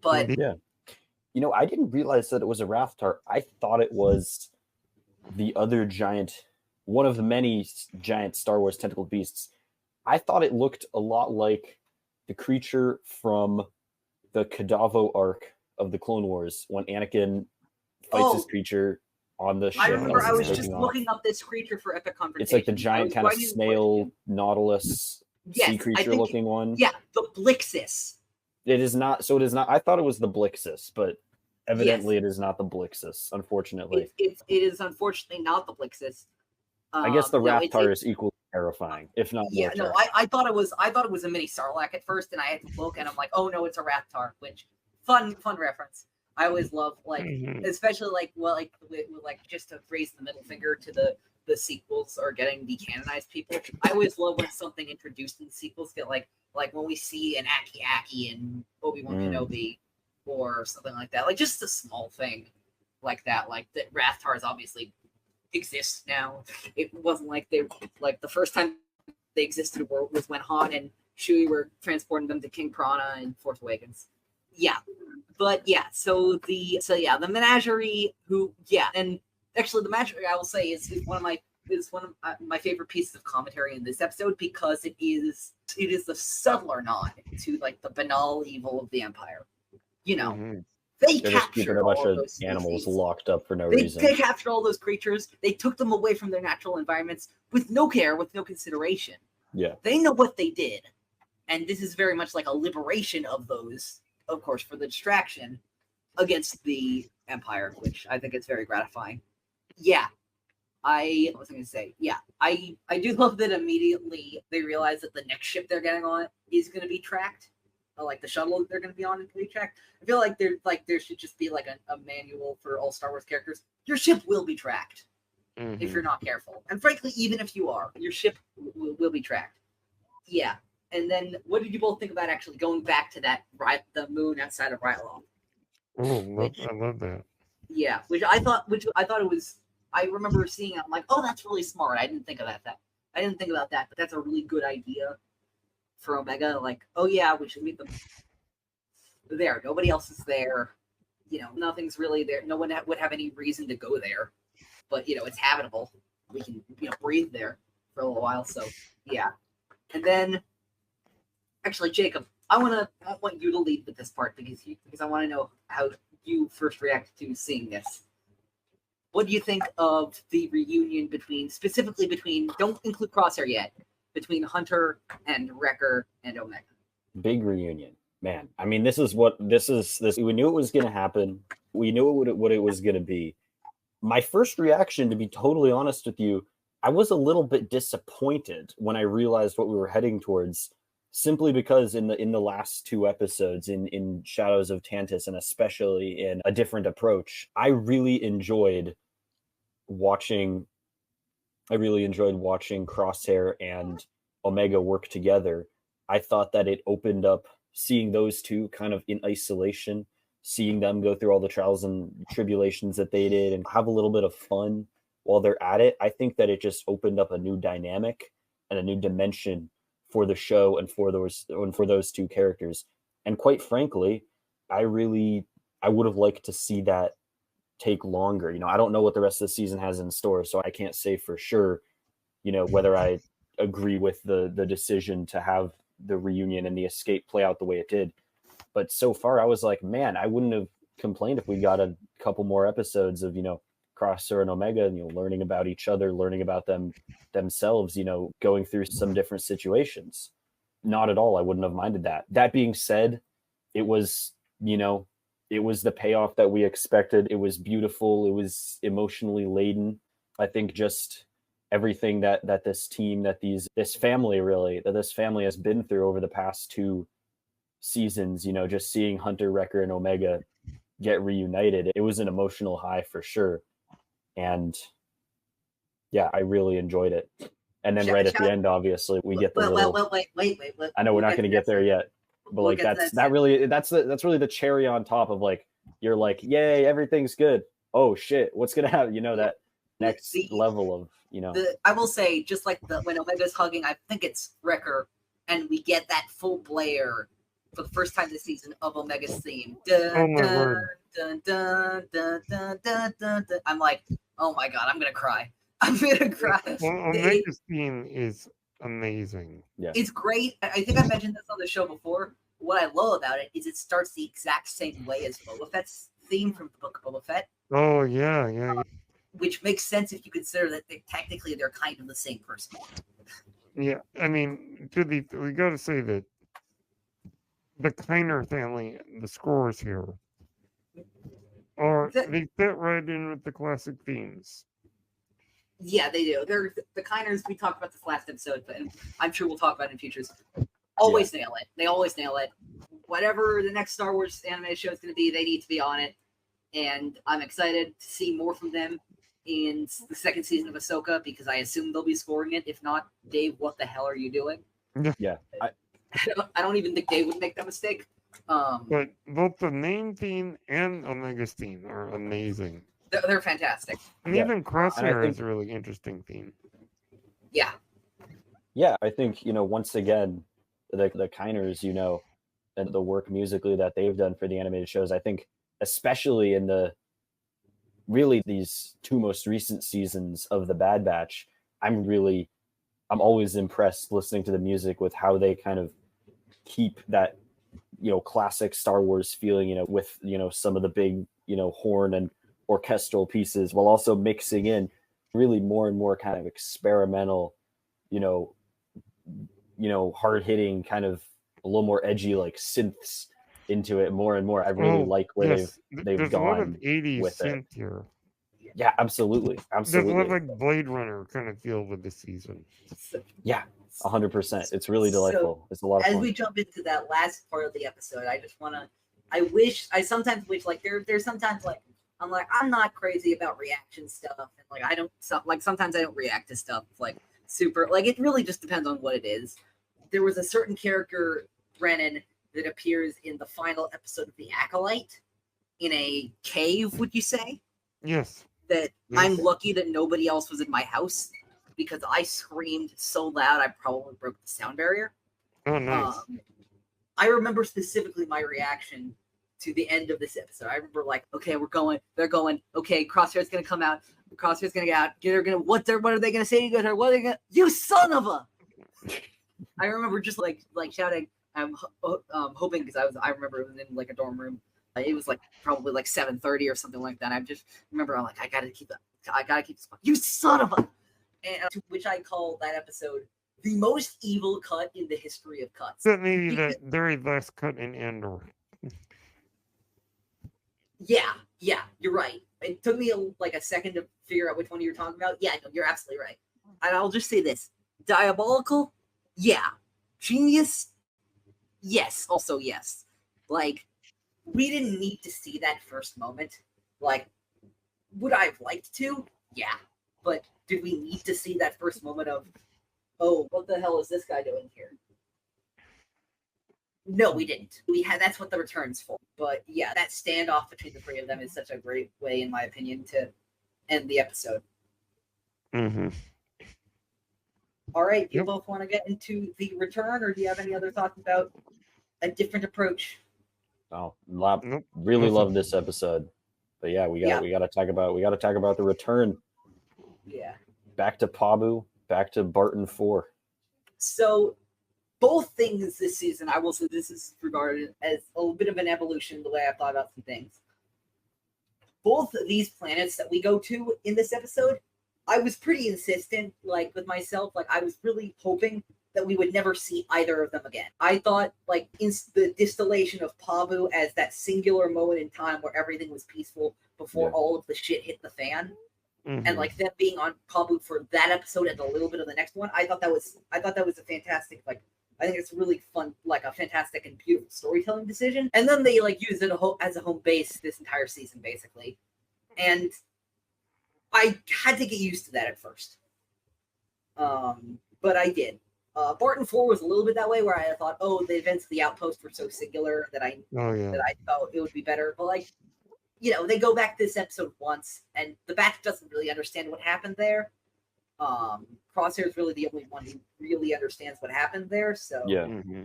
But yeah. I didn't realize that it was a Rathtar. I thought it was the other one of the many giant Star Wars tentacled beasts. I thought it looked a lot like the creature from the Kadavo arc of the Clone Wars when Anakin fights this creature on the ship. I remember I was just looking up this creature for Epic Confrontation. It's like the giant kind of snail Nautilus sea creature looking one. Yeah, the Blixus. It is not. So it is not. I thought it was the Blixus, but evidently it is not the Blixus. Unfortunately, it is unfortunately not the Blixus. I guess the Rathtar is equally terrifying, if not more. No, I thought it was a mini Sarlacc at first, and I had to look, and I'm like, oh no, it's a Rathtar. Which fun reference. I always love especially with just to raise the middle finger to the the sequels are getting decanonized people. I always love when something introduced in the sequels get like when we see an Aki in Obi-Wan Kenobi or something like that. Like just a small thing like that. Like that Rathtars obviously exist now. It wasn't like they like the first time they existed was when Han and Chewie were transporting them to King Prana in Force Awakens. Yeah. But yeah, so the Menagerie and actually the Menagerie I will say is one of my favorite pieces of commentary in this episode because it is the subtler nod to like the banal evil of the Empire. You know, they captured a bunch all of those animals species. locked up for no reason. They captured all those creatures. They took them away from their natural environments with no care, with no consideration. Yeah, they know what they did, and this is very much like a liberation of those, of course, for the distraction against the Empire, which I think is very gratifying. Yeah, what was I going to say? Yeah, I do love that immediately they realize that the next ship they're getting on is going to be tracked. Like the shuttle they're going to be on is going to be tracked. I feel like there should just be like a manual for all Star Wars characters. Your ship will be tracked if you're not careful. And frankly, even if you are, your ship will be tracked. Yeah. And then what did you both think about actually going back to the moon outside of Ryloth? I love that. Yeah, which I thought it was. I remember seeing it. I'm like, oh, that's really smart. I didn't think of that. I didn't think about that, but that's a really good idea for Omega. Like, oh yeah, we should meet them there. Nobody else is there. Nothing's really there. No one would have any reason to go there, but it's habitable. We can breathe there for a little while. So yeah, and then actually, Jacob, I want you to lead with this part because I want to know how you first reacted to seeing this. What do you think of the reunion specifically between, don't include Crosshair yet, between Hunter and Wrecker and Omega? Big reunion, man. I mean, this. We knew it was going to happen. We knew what it was going to be. My first reaction, to be totally honest with you, I was a little bit disappointed when I realized what we were heading towards, simply because in the last two episodes, in Shadows of Tantus and especially in A Different Approach, I really enjoyed watching Crosshair and Omega work together. I thought that it opened up seeing those two kind of in isolation, seeing them go through all the trials and tribulations that they did and have a little bit of fun while they're at it. I think that it just opened up a new dynamic and a new dimension for the show and for those two characters. And quite frankly, I would have liked to see that take longer. I don't know what the rest of the season has in store, so I can't say for sure, whether I agree with the decision to have the reunion and the escape play out the way it did. But so far, I was like, man, I wouldn't have complained if we got a couple more episodes of, Crosshair and Omega, learning about each other, learning about themselves, going through some different situations. Not at all. I wouldn't have minded that. That being said, it was the payoff that we expected. It was beautiful. It was emotionally laden. I think just everything that this team, this family has been through over the past two seasons, just seeing Hunter, Wrecker, and Omega get reunited, it was an emotional high for sure. And yeah, I really enjoyed it. And then at the end, obviously, we get the wait. I know we're not going to get there yet, but like that's really the cherry on top of like, you're like, yay, everything's good. Oh shit, what's gonna happen? That next level of I will say, just like when Omega's hugging, I think it's Wrecker, and we get that full blare for the first time this season of Omega's theme. Dun, dun, dun, dun, dun, dun, dun, dun, dun. I'm like, oh my god, I'm gonna cry. Omega's theme is amazing. Yeah, it's great. I think I mentioned this on the show before. What I love about it is it starts the exact same way as Boba Fett's theme from the Book of Boba Fett. Oh yeah. Which makes sense if you consider that they're kind of the same person. Yeah, I mean, we got to say that the Kiner family, the scores here, they fit right in with the classic themes. Yeah, they do. They're the Kiners. We talked about this last episode, but I'm sure we'll talk about it in futures. Always nail it. They always nail it. Whatever the next Star Wars animated show is going to be, they need to be on it. And I'm excited to see more from them. in the second season of Ahsoka because I assume they'll be scoring it. If not, Dave, what the hell are you doing? Yeah, I don't even think Dave would make that mistake. But both the main theme and Omega's theme are amazing. They're fantastic. And Yeah. even Crosshair think- is a really interesting theme. Yeah. Yeah, I think, once again, the Kiners, and the work musically that they've done for the animated shows, I think especially in these two most recent seasons of the Bad Batch, I'm always impressed listening to the music with how they kind of keep that, classic Star Wars feeling, with, some of the big, horn and orchestral pieces, while also mixing in really more and more kind of experimental, hard hitting, kind of a little more edgy, like synths into it more and more. I really like where they've There's a lot of gone 80s with it. synth here. Yeah, absolutely. There's a lot of like Blade Runner kind of feel with this season. Yeah, 100%. It's really delightful. It's a lot of As fun. we jump into that last part of the episode, I sometimes wish, like, there's sometimes, like, I'm not crazy about reaction stuff, and sometimes I don't react to stuff like super, like, it really just depends on what it is. There was a certain character, Brennen, that appears in the final episode of The Acolyte in a cave, would you say? Yes. That Yes. I'm lucky that nobody else was in my house because I screamed so loud I probably broke the sound barrier. Oh, nice. I remember specifically my reaction to the end of this episode. I remember okay, they're going, okay, Crosshair's gonna come out, Crosshair's gonna get out, what are they gonna say to her? What are they gonna, you son of a! I remember just like shouting. I'm hoping because I remember it was in like a dorm room. It was probably 7:30 or something like that. I just remember I'm I gotta keep this. You son of a! And to which I call that episode the most evil cut in the history of cuts. That may be the very last cut in Andor. Yeah, you're right. It took me a second to figure out which one you're talking about. Yeah, no, you're absolutely right. And I'll just say this: diabolical, yeah. Genius, yes. Also, yes. We didn't need to see that first moment. Would I have liked to? Yeah. But did we need to see that first moment of, oh, what the hell is this guy doing here? No, we didn't. That's what the return's for. But yeah, that standoff between the three of them is such a great way, in my opinion, to end the episode. Mm-hmm. All right, you Yep. both want to get into the return, or do you have any other thoughts about a different approach? Oh, Nope. really Listen. love this episode. But yeah, we gotta talk about the return. Yeah. Back to Pabu, back to Barton IV. So both things this season, I will say this is regarded as a little bit of an evolution in the way I've thought about some things. Both of these planets that we go to in this episode, I was pretty insistent, with myself, I was really hoping that we would never see either of them again. I thought, in the distillation of Pabu as that singular moment in time where everything was peaceful before all of the shit hit the fan, Mm-hmm. and them being on Pabu for that episode and a little bit of the next one, I thought that was a fantastic, I think it's really fun, a fantastic and beautiful storytelling decision. And then they use it as a home base this entire season, basically. And I had to get used to that at first. But I did. Barton 4 was a little bit that way, where I thought, oh, the events of the Outpost were so singular that I felt it would be better. But they go back to this episode once, and the Batch doesn't really understand what happened there. Crosshair is really the only one who really understands what happened there. So Yeah. Mm-hmm.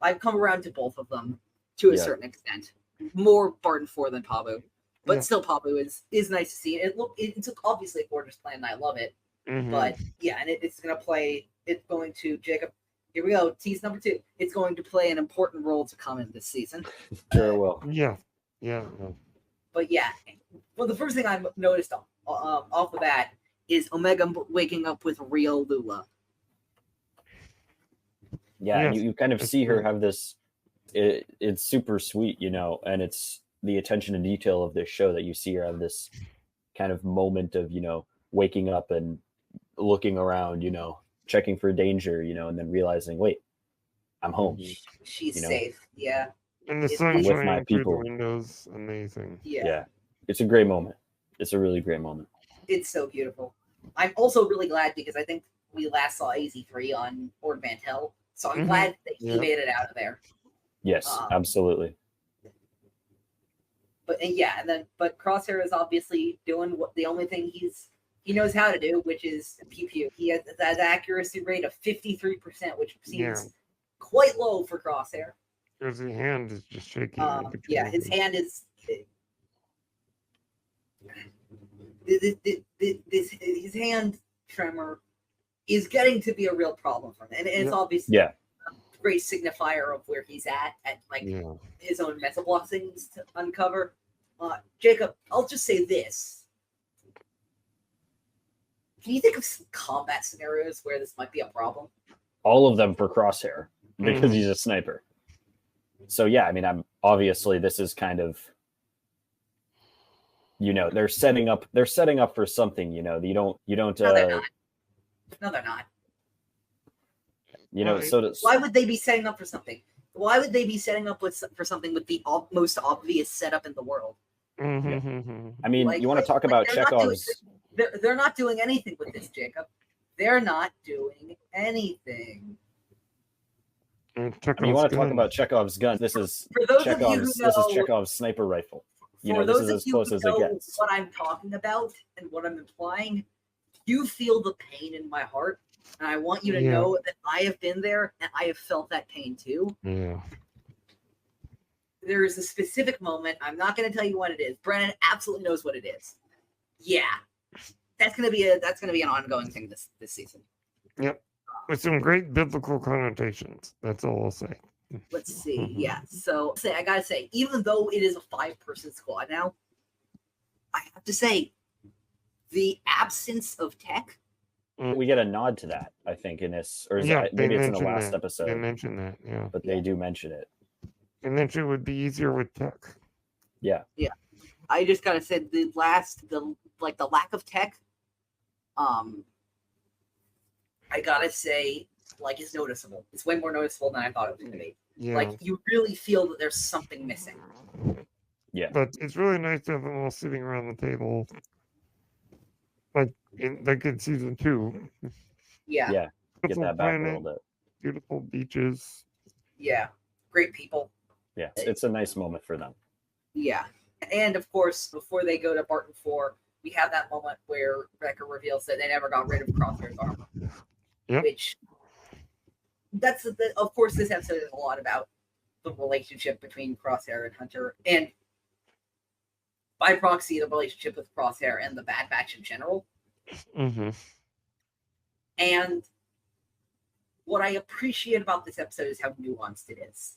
I've come around to both of them to a certain extent. More Barton 4 than Pabu. But still, Pabu is nice to see. It's obviously a gorgeous plan, and I love it. Mm-hmm. But yeah, and it's going to Jacob. Here we go. Tease number 2. It's going to play an important role to come in this season. Sure will. Yeah. But yeah, well, the first thing I noticed off the bat is Omega waking up with real Lula. Yeah, Yes, and you kind of it's see her true. have this. It's super sweet, and it's the attention to detail of this show that you see her have this kind of moment of waking up and looking around, checking for danger, and then realizing, wait, I'm home. She's safe. Yeah. And the It's sun with my shining through the people. windows, amazing. Yeah. Yeah, it's a great moment. It's a really great moment. It's so beautiful. I'm also really glad because I think we last saw AZ3 on Ord Mantell, so I'm glad that he made it out of there. Yes, absolutely. But but Crosshair is obviously doing what the only thing he knows how to do, which is pew pew. He has that accuracy rate of 53%, which seems quite low for Crosshair. Because his hand is just shaking. His hand is. His hand tremor is getting to be a real problem for him, and it's obviously a great signifier of where he's at his own mental blessings to uncover. Jacob, I'll just say this: can you think of some combat scenarios where this might be a problem? All of them for Crosshair because he's a sniper. So yeah, I mean, obviously this is kind of, they're setting up for something. You don't. No, they're not. No, they're not. Why would they be setting up for something? Why would they be setting up for something with the most obvious setup in the world? Mm-hmm. I mean, you want to talk about Chekhov's? They're not doing anything with this, Jacob. They're not doing anything. You want to talk about Chekhov's gun? This is Chekhov's sniper rifle. This is as close as it gets. What I'm talking about and what I'm implying, you feel the pain in my heart, and I want you to know that I have been there and I have felt that pain too. Yeah. There is a specific moment. I'm not going to tell you what it is. Brennan absolutely knows what it is. Yeah, that's going to be an ongoing thing this season. Yep, with some great biblical connotations. That's all I'll say. Let's see. Yeah. So I gotta say, even though it is a 5-person squad now, I have to say, the absence of tech. We get a nod to that, I think, in this, or maybe it's in the last episode. They mention that, but they do mention it. And then it would be easier with tech. Yeah. Yeah. I just gotta say the lack of tech. I gotta say, is noticeable. It's way more noticeable than I thought it was going to be. Yeah. You really feel that there's something missing. Yeah. But it's really nice to have them all sitting around the table, like in season 2. Yeah. Yeah. Get that back a little bit. Beautiful beaches. Yeah. Great people. Yeah. It's a nice moment for them. Yeah. And of course, before they go to Barton IV, we have that moment where Wrecker reveals that they never got rid of Crosshair's armor. Yep. Which, of course, this episode is a lot about the relationship between Crosshair and Hunter, and by proxy, the relationship with Crosshair and the Bad Batch in general. Mm-hmm. And what I appreciate about this episode is how nuanced it is.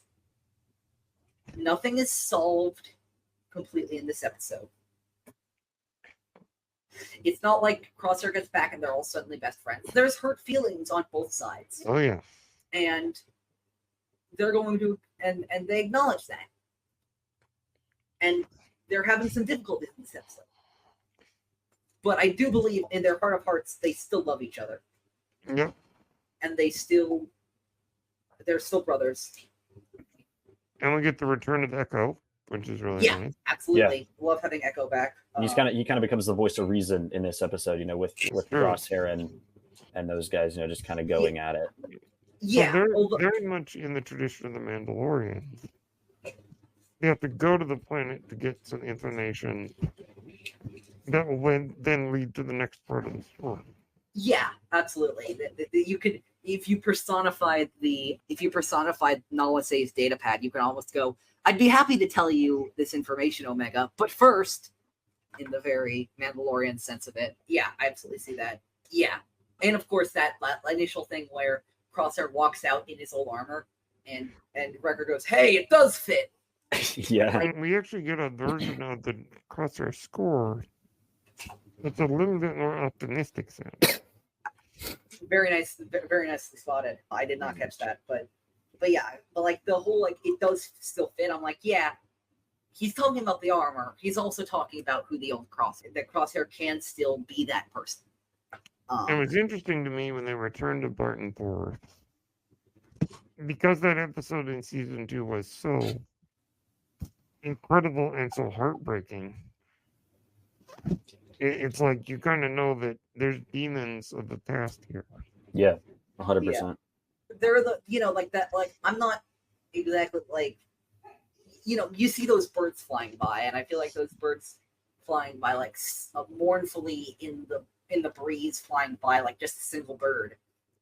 Nothing is solved completely in this episode. It's not like Crosshair gets back and they're all suddenly best friends. There's hurt feelings on both sides. Oh, yeah. And they're going to, and they acknowledge that. And they're having some difficulties in this episode. But I do believe in their heart of hearts, they still love each other. Yep. And they're still brothers. And we get the return of Echo, which is really nice. Absolutely. Yeah. Love having Echo back. He kind of becomes the voice of reason in this episode, with Crosshair and those guys, just kind of going at it. Yeah. So they're very much in the tradition of the Mandalorian. They have to go to the planet to get some information that will then lead to the next part of the story. Yeah, absolutely. You could, if you personified Nala Se's data pad, you can almost go, I'd be happy to tell you this information, Omega, but first, in the very Mandalorian sense of it, yeah, I absolutely see that. Yeah. And of course, that initial thing where Crosshair walks out in his old armor and Wrecker goes, hey, it does fit. Yeah. And we actually get a version of the Crosshair score that's a little bit more optimistic sound. Very nicely spotted. I did not catch that, but yeah, but the whole it does still fit. I'm like, yeah, he's talking about the armor. He's also talking about who the old Crosshair can still be that person. It was interesting to me when they returned to Barton IV, because that episode in season 2 was so incredible and so heartbreaking. It's like you kind of know that there's demons of the past here. Yeah, 100%. They're like that. Like, I'm not exactly like, you see those birds flying by, and I feel like those birds flying by like mournfully in the breeze, flying by like just a single bird,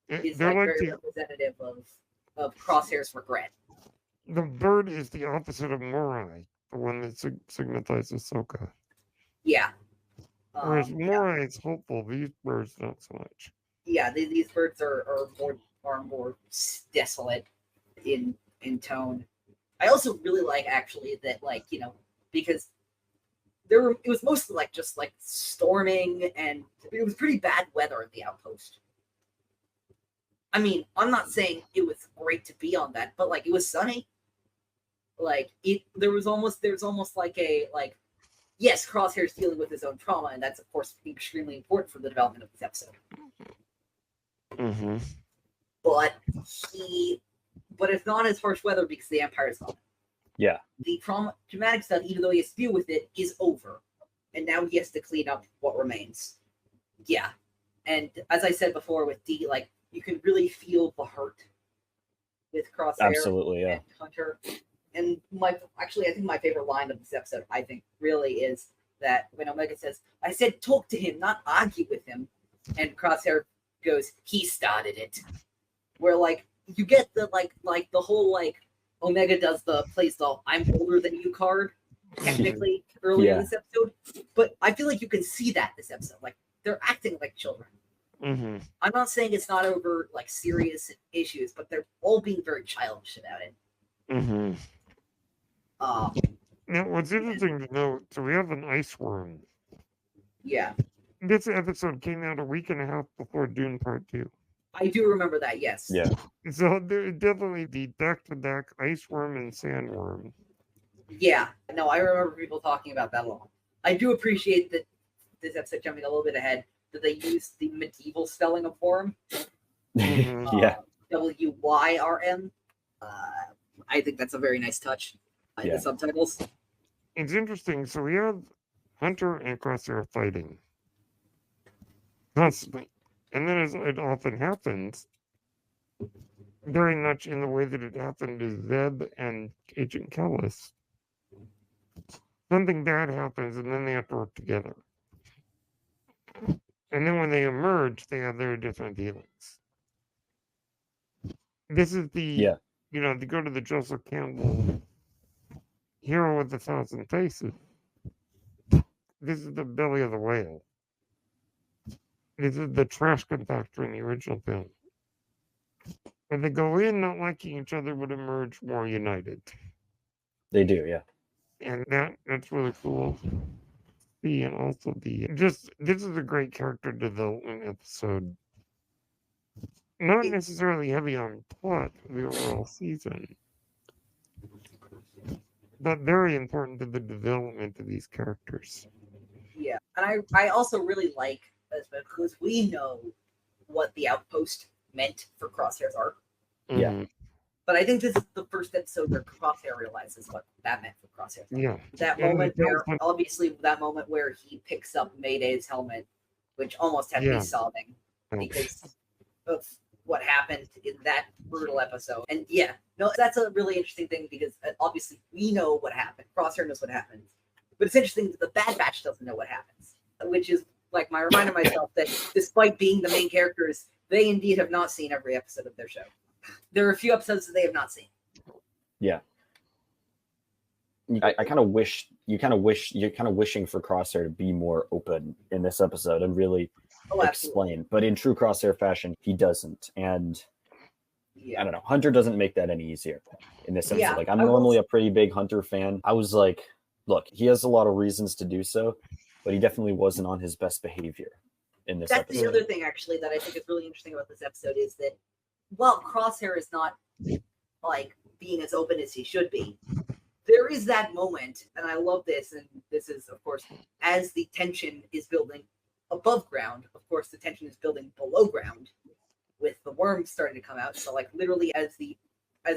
is They're like like very representative of Crosshair's regret. the bird is the opposite of Morai, the one that signifies Ahsoka. Yeah. Whereas Morai is hopeful, these birds not so much. Yeah, these birds are more desolate in tone. I also really like actually that, like, because it was mostly like just like storming, and it was pretty bad weather at the outpost. I mean, I'm not saying it was great to be on that, but like it was sunny. Like there's almost like yes, Crosshair's dealing with his own trauma, and that's of course extremely important for the development of this episode. Mm-hmm. But it's not as harsh weather because the Empire's gone. Yeah. The traumatic stuff, even though he has to deal with it, is over. And now he has to clean up what remains. Yeah. And as I said before with D, like, you can really feel the hurt with Crosshair. Absolutely, yeah. And Hunter. And I think my favorite line of this episode, I think, really is that when Omega says, I said talk to him, not argue with him. And Crosshair goes, he started it. Where, like, you get the, like the whole, like, Omega plays the I'm older than you card, technically, earlier in this episode. But I feel like you can see that this episode. Like, they're acting like children. Mm-hmm. I'm not saying it's not over, like, serious issues, but they're all being very childish about it. Mm-hmm. Now, what's interesting to note, so we have an ice worm. Yeah. This episode came out a week and a half before Dune Part 2. I do remember that, yes. Yeah. So there definitely the back-to-back ice worm and sandworm. Yeah. No, I remember people talking about that a lot. I do appreciate that this episode, jumping a little bit ahead, that they used the medieval spelling of worm. Mm-hmm. Yeah. WYRM. I think that's a very nice touch in the subtitles. It's interesting. So we have Hunter and Crosshair fighting constantly. And then, as it often happens, very much in the way that it happened to Zeb and Agent Kellis, something bad happens and then they have to work together. And then when they emerge, they have very different feelings. This is the, they go to the Joseph Campbell Hero with 1,000 Faces. This is the belly of the whale. This is the trash compactor in the original film. And they go in not liking each other, but emerge more united. They do, yeah. And that's really cool. And also this is a great character development episode. Not necessarily heavy on plot for the overall season, but very important to the development of these characters. Yeah, and I also really like this because we know what the Outpost meant for Crosshair's arc. Yeah. But I think this is the first episode where Crosshair realizes what that meant for Crosshair. Yeah. That moment where he picks up Mayday's helmet, which almost had me sobbing because of what happened in that brutal episode. And that's a really interesting thing because obviously we know what happened. Crosshair knows what happened. But it's interesting that the Bad Batch doesn't know what happens, which is like my reminder myself that despite being the main characters, they indeed have not seen every episode of their show. There are a few episodes that they have not seen. Yeah. I kind of wish you're kind of wishing for Crosshair to be more open in this episode and really explain. But in true Crosshair fashion, he doesn't. And I don't know, Hunter doesn't make that any easier in this episode. Like, I'm normally a pretty big Hunter fan. I was like, look, he has a lot of reasons to do so, but he definitely wasn't on his best behavior in this episode. That's the other thing, actually, that I think is really interesting about this episode is that while Crosshair is not like being as open as he should be, there is that moment, and I love this, and this is, of course, as the tension is building above ground, of course, the tension is building below ground with the worms starting to come out. So, like, literally, as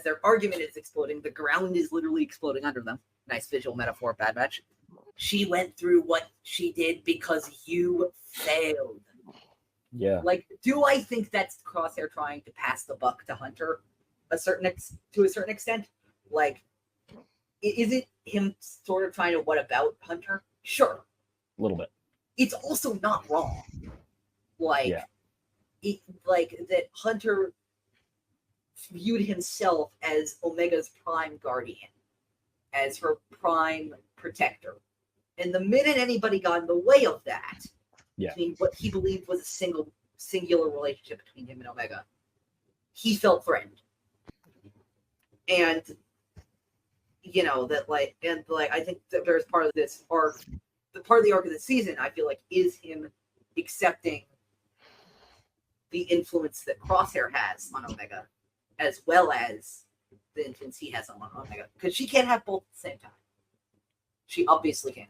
their argument is exploding, the ground is literally exploding under them. Nice visual metaphor, Bad Batch. she went through what she did because you failed. Yeah. Like, do I think that's Crosshair trying to pass the buck to Hunter to a certain extent? Like, is it him sort of trying to what about Hunter? Sure. A little bit. It's also not wrong. Like, yeah. Like that Hunter viewed himself as Omega's prime guardian, as her prime protector. And the minute anybody got in the way of that, between what he believed was a singular relationship between him and Omega, he felt threatened. And I think that there's part of this arc, the part of the arc of the season, I feel like, is him accepting the influence that Crosshair has on Omega, as well as the influence he has on Omega. Because she can't have both at the same time. She obviously can.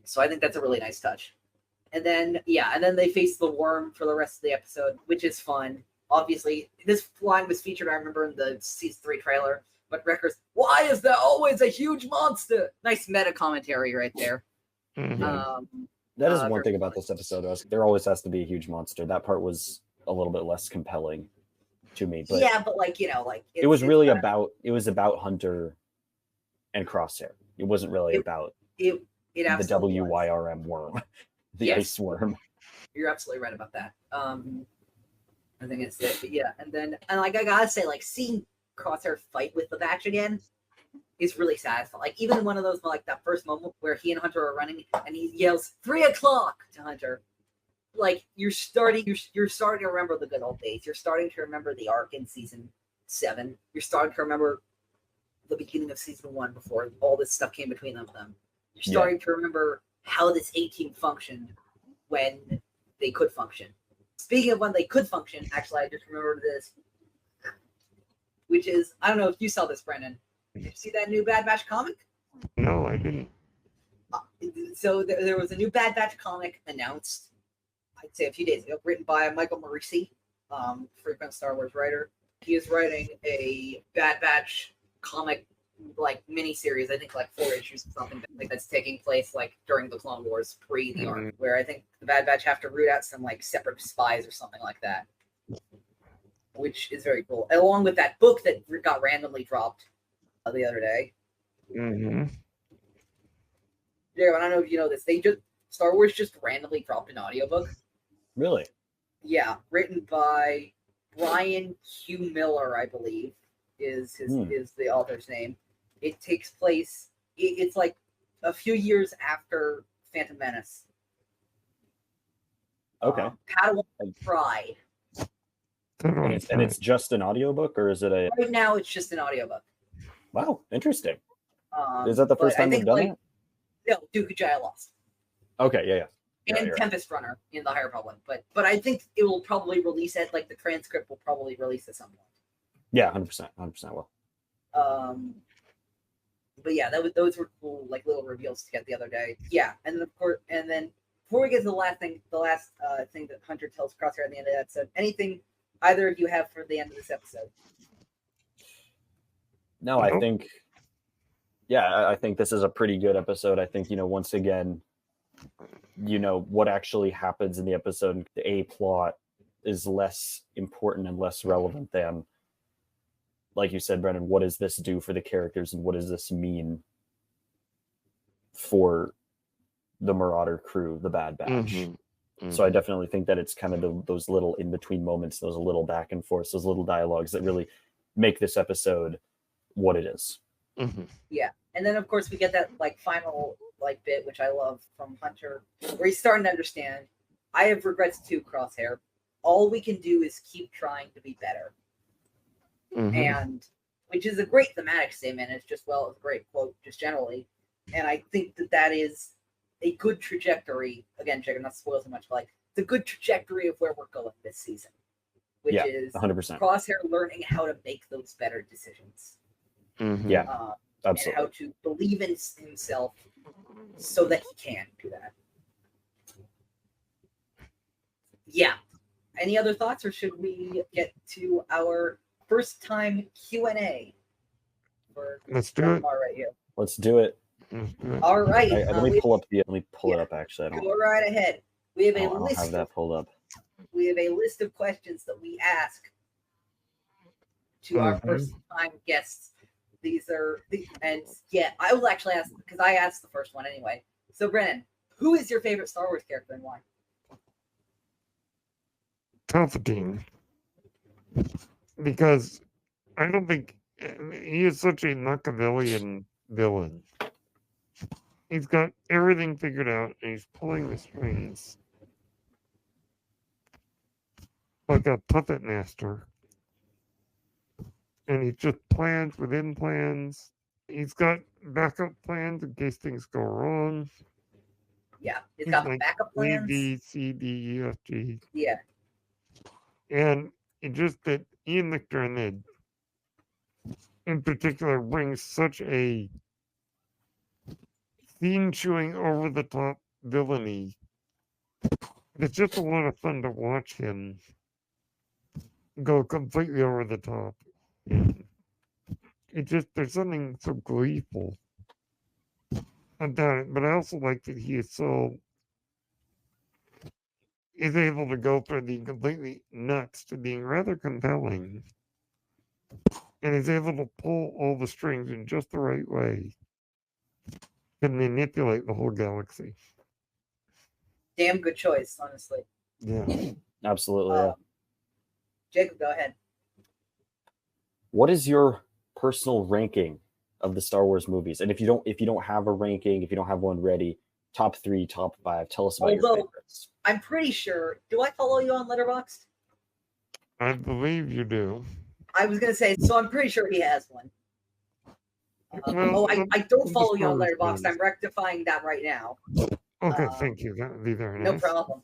So I think that's a really nice touch. And then they face the worm for the rest of the episode, which is fun. Obviously, this line was featured, I remember, in the season 3 trailer. But Wrecker's, why is there always a huge monster? Nice meta commentary right there. Mm-hmm. That is one thing about this episode. There always has to be a huge monster. That part was a little bit less compelling to me. But yeah, but it was really about Hunter and Crosshair. It wasn't really about the WYRM worm, the ice worm. You're absolutely right about that. I think it's it. But yeah, and I gotta say, like, seeing Crosshair fight with the Batch again is really satisfying. Like, even one of those, like, that first moment where he and Hunter are running and he yells 3 o'clock to Hunter. Like, you're starting to remember the good old days. You're starting to remember the arc in season 7. You're starting to remember the beginning of season 1 before all this stuff came between them. You're starting to remember how this A-team functioned when they could function. Speaking of when they could function, actually, I just remembered this, which is, I don't know if you saw this, Brennan. Did you see that new Bad Batch comic? No, I didn't. So there was a new Bad Batch comic announced, I'd say a few days ago, written by Michael Morisi, frequent Star Wars writer. He is writing a Bad Batch comic, like, mini-series, I think like 4 issues or something, like, that's taking place like during the Clone Wars, pre the arc, where I think the Bad Batch have to root out some like separate spies or something like that, which is very cool. Along with that book that got randomly dropped the other day. Mm-hmm. Yeah, I don't know if you know this. Star Wars just randomly dropped an audiobook. Really? Yeah, written by Brian Q. Miller, I believe, is the author's name. It takes place. It's like a few years after Phantom Menace. Okay. Padawan Pride. And it's just an audiobook, or is it a? Right now, it's just an audiobook. Wow, interesting. Is that the first time they've done it? No, Duke Jaya Lost. Okay, yeah. And Tempest Runner in the High Republic, but I think it will probably release it. Like, the transcript will probably release at some point. Yeah, 100% will. But yeah, those were cool, like, little reveals to get the other day. Yeah, and then, of course, before we get to the last thing that Hunter tells Crosshair at the end of the episode, anything either of you have for the end of this episode? No, I think this is a pretty good episode. I think, once again, what actually happens in the episode, the A plot is less important and less relevant than, like you said, Brennan, what does this do for the characters and what does this mean for the Marauder crew, the Bad Batch? Mm-hmm. Mm-hmm. So I definitely think that it's kind of those little in-between moments, those little back and forth, those little dialogues that really make this episode what it is. Mm-hmm. Yeah. And then, of course, we get that, like, final, like, bit, which I love, from Hunter, where he's starting to understand, I have regrets too, Crosshair. All we can do is keep trying to be better. Mm-hmm. And which is a great thematic statement. It's just, a great quote just generally. And I think that is a good trajectory. Again, Jacob, not to spoil so much, but, like, the good trajectory of where we're going this season, which is 100%. Crosshair learning how to make those better decisions. Mm-hmm. Yeah, absolutely. And how to believe in himself so that he can do that. Yeah. Any other thoughts, or should we get to our first time Q&A? Let's do it. Right here. Let's do it. All right. Let me pull up the. Let me pull it up. Actually, I don't. Go right ahead. We have I a don't list. have that pulled up. We have a list of questions that we ask to our first-time guests. These are I will actually ask because I asked the first one anyway. So, Brennan, who is your favorite Star Wars character and why? Palpatine. Because I don't think he is such a Machiavellian villain. He's got everything figured out and he's pulling the strings like a puppet master. And he just plans within plans. He's got backup plans in case things go wrong. Yeah, he's got like backup plans. A, B, C, D, E, F, G. Yeah. And it just that Ian McDermott in particular brings such a scene chewing over the top villainy. It's just a lot of fun to watch him go completely over the top. It just there's something so gleeful about it, but I also like that he is able to go from being completely nuts to being rather compelling, and is able to pull all the strings in just the right way and manipulate the whole galaxy. Damn good choice, honestly. Yeah, absolutely. Jacob, go ahead. What is your personal ranking of the Star Wars movies? And if you don't have a ranking, if you don't have one ready, top 3, top 5, tell us about your favorites. I'm pretty sure. Do I follow you on Letterboxd? I believe you do. I was gonna say, so I'm pretty sure he has one. I don't follow you on Letterboxd. I'm rectifying that right now. Okay, thank you. That would be very nice. No problem.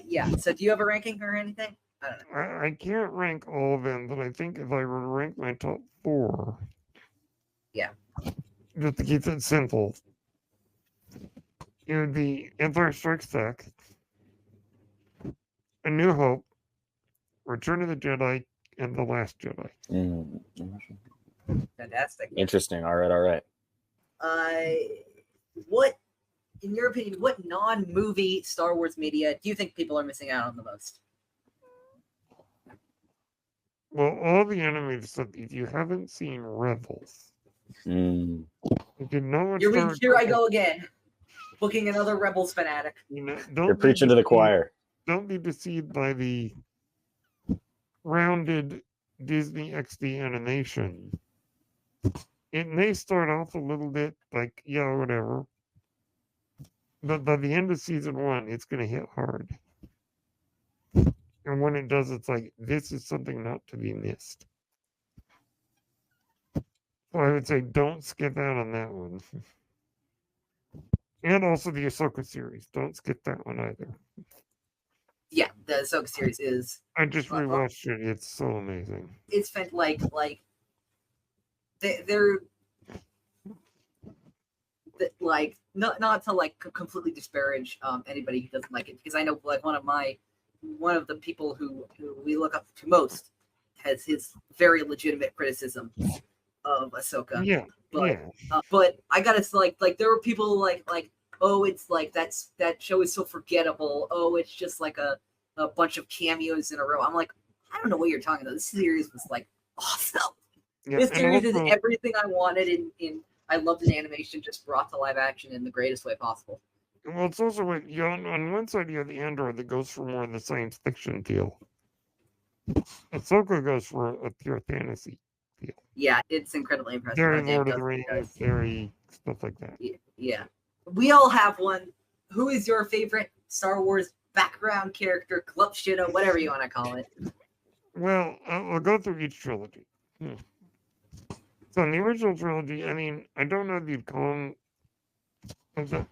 Yeah. So, do you have a ranking or anything? I don't know. I can't rank all of them, but I think if I were to rank my top 4, yeah, just to keep it simple, it would be Empire Strikes Back, A New Hope, Return of the Jedi, and The Last Jedi. Fantastic. Interesting. All right. What, in your opinion, what non-movie Star Wars media do you think people are missing out on the most? Well, all the animated stuff, if you haven't seen Rebels, if you know here I go again, booking another Rebels fanatic. You're preaching to the choir. Don't be deceived by the rounded Disney XD animation. It may start off a little bit like, yeah, whatever. But by the end of season 1, it's going to hit hard. And when it does, it's like, this is something not to be missed. So I would say don't skip out on that one. And also the Ahsoka series. Don't skip that one either. Yeah, the Ahsoka series is... I just rewatched it. It's so amazing. It's they're not to like completely disparage anybody who doesn't like it, because I know like one of the people who we look up to most has his very legitimate criticism of Ahsoka. Yeah, but I gotta say, like there were people like oh, it's like that show is so forgettable. Oh, it's just like a bunch of cameos in a row. I'm like, I don't know what you're talking about. This series was like awesome. Yeah, this series is everything I wanted in I loved an animation just brought to live action in the greatest way possible. Well, it's also what on one side you have the Andor that goes for more of the science fiction deal. Ahsoka goes for a pure fantasy deal. Yeah, it's incredibly impressive. Very Lord of the Rings, very stuff like that. Yeah. We all have one. Who is your favorite Star Wars background character, club shitter, whatever you want to call it? Well, I'll go through each trilogy. So in the original trilogy, I mean, I don't know if you'd call him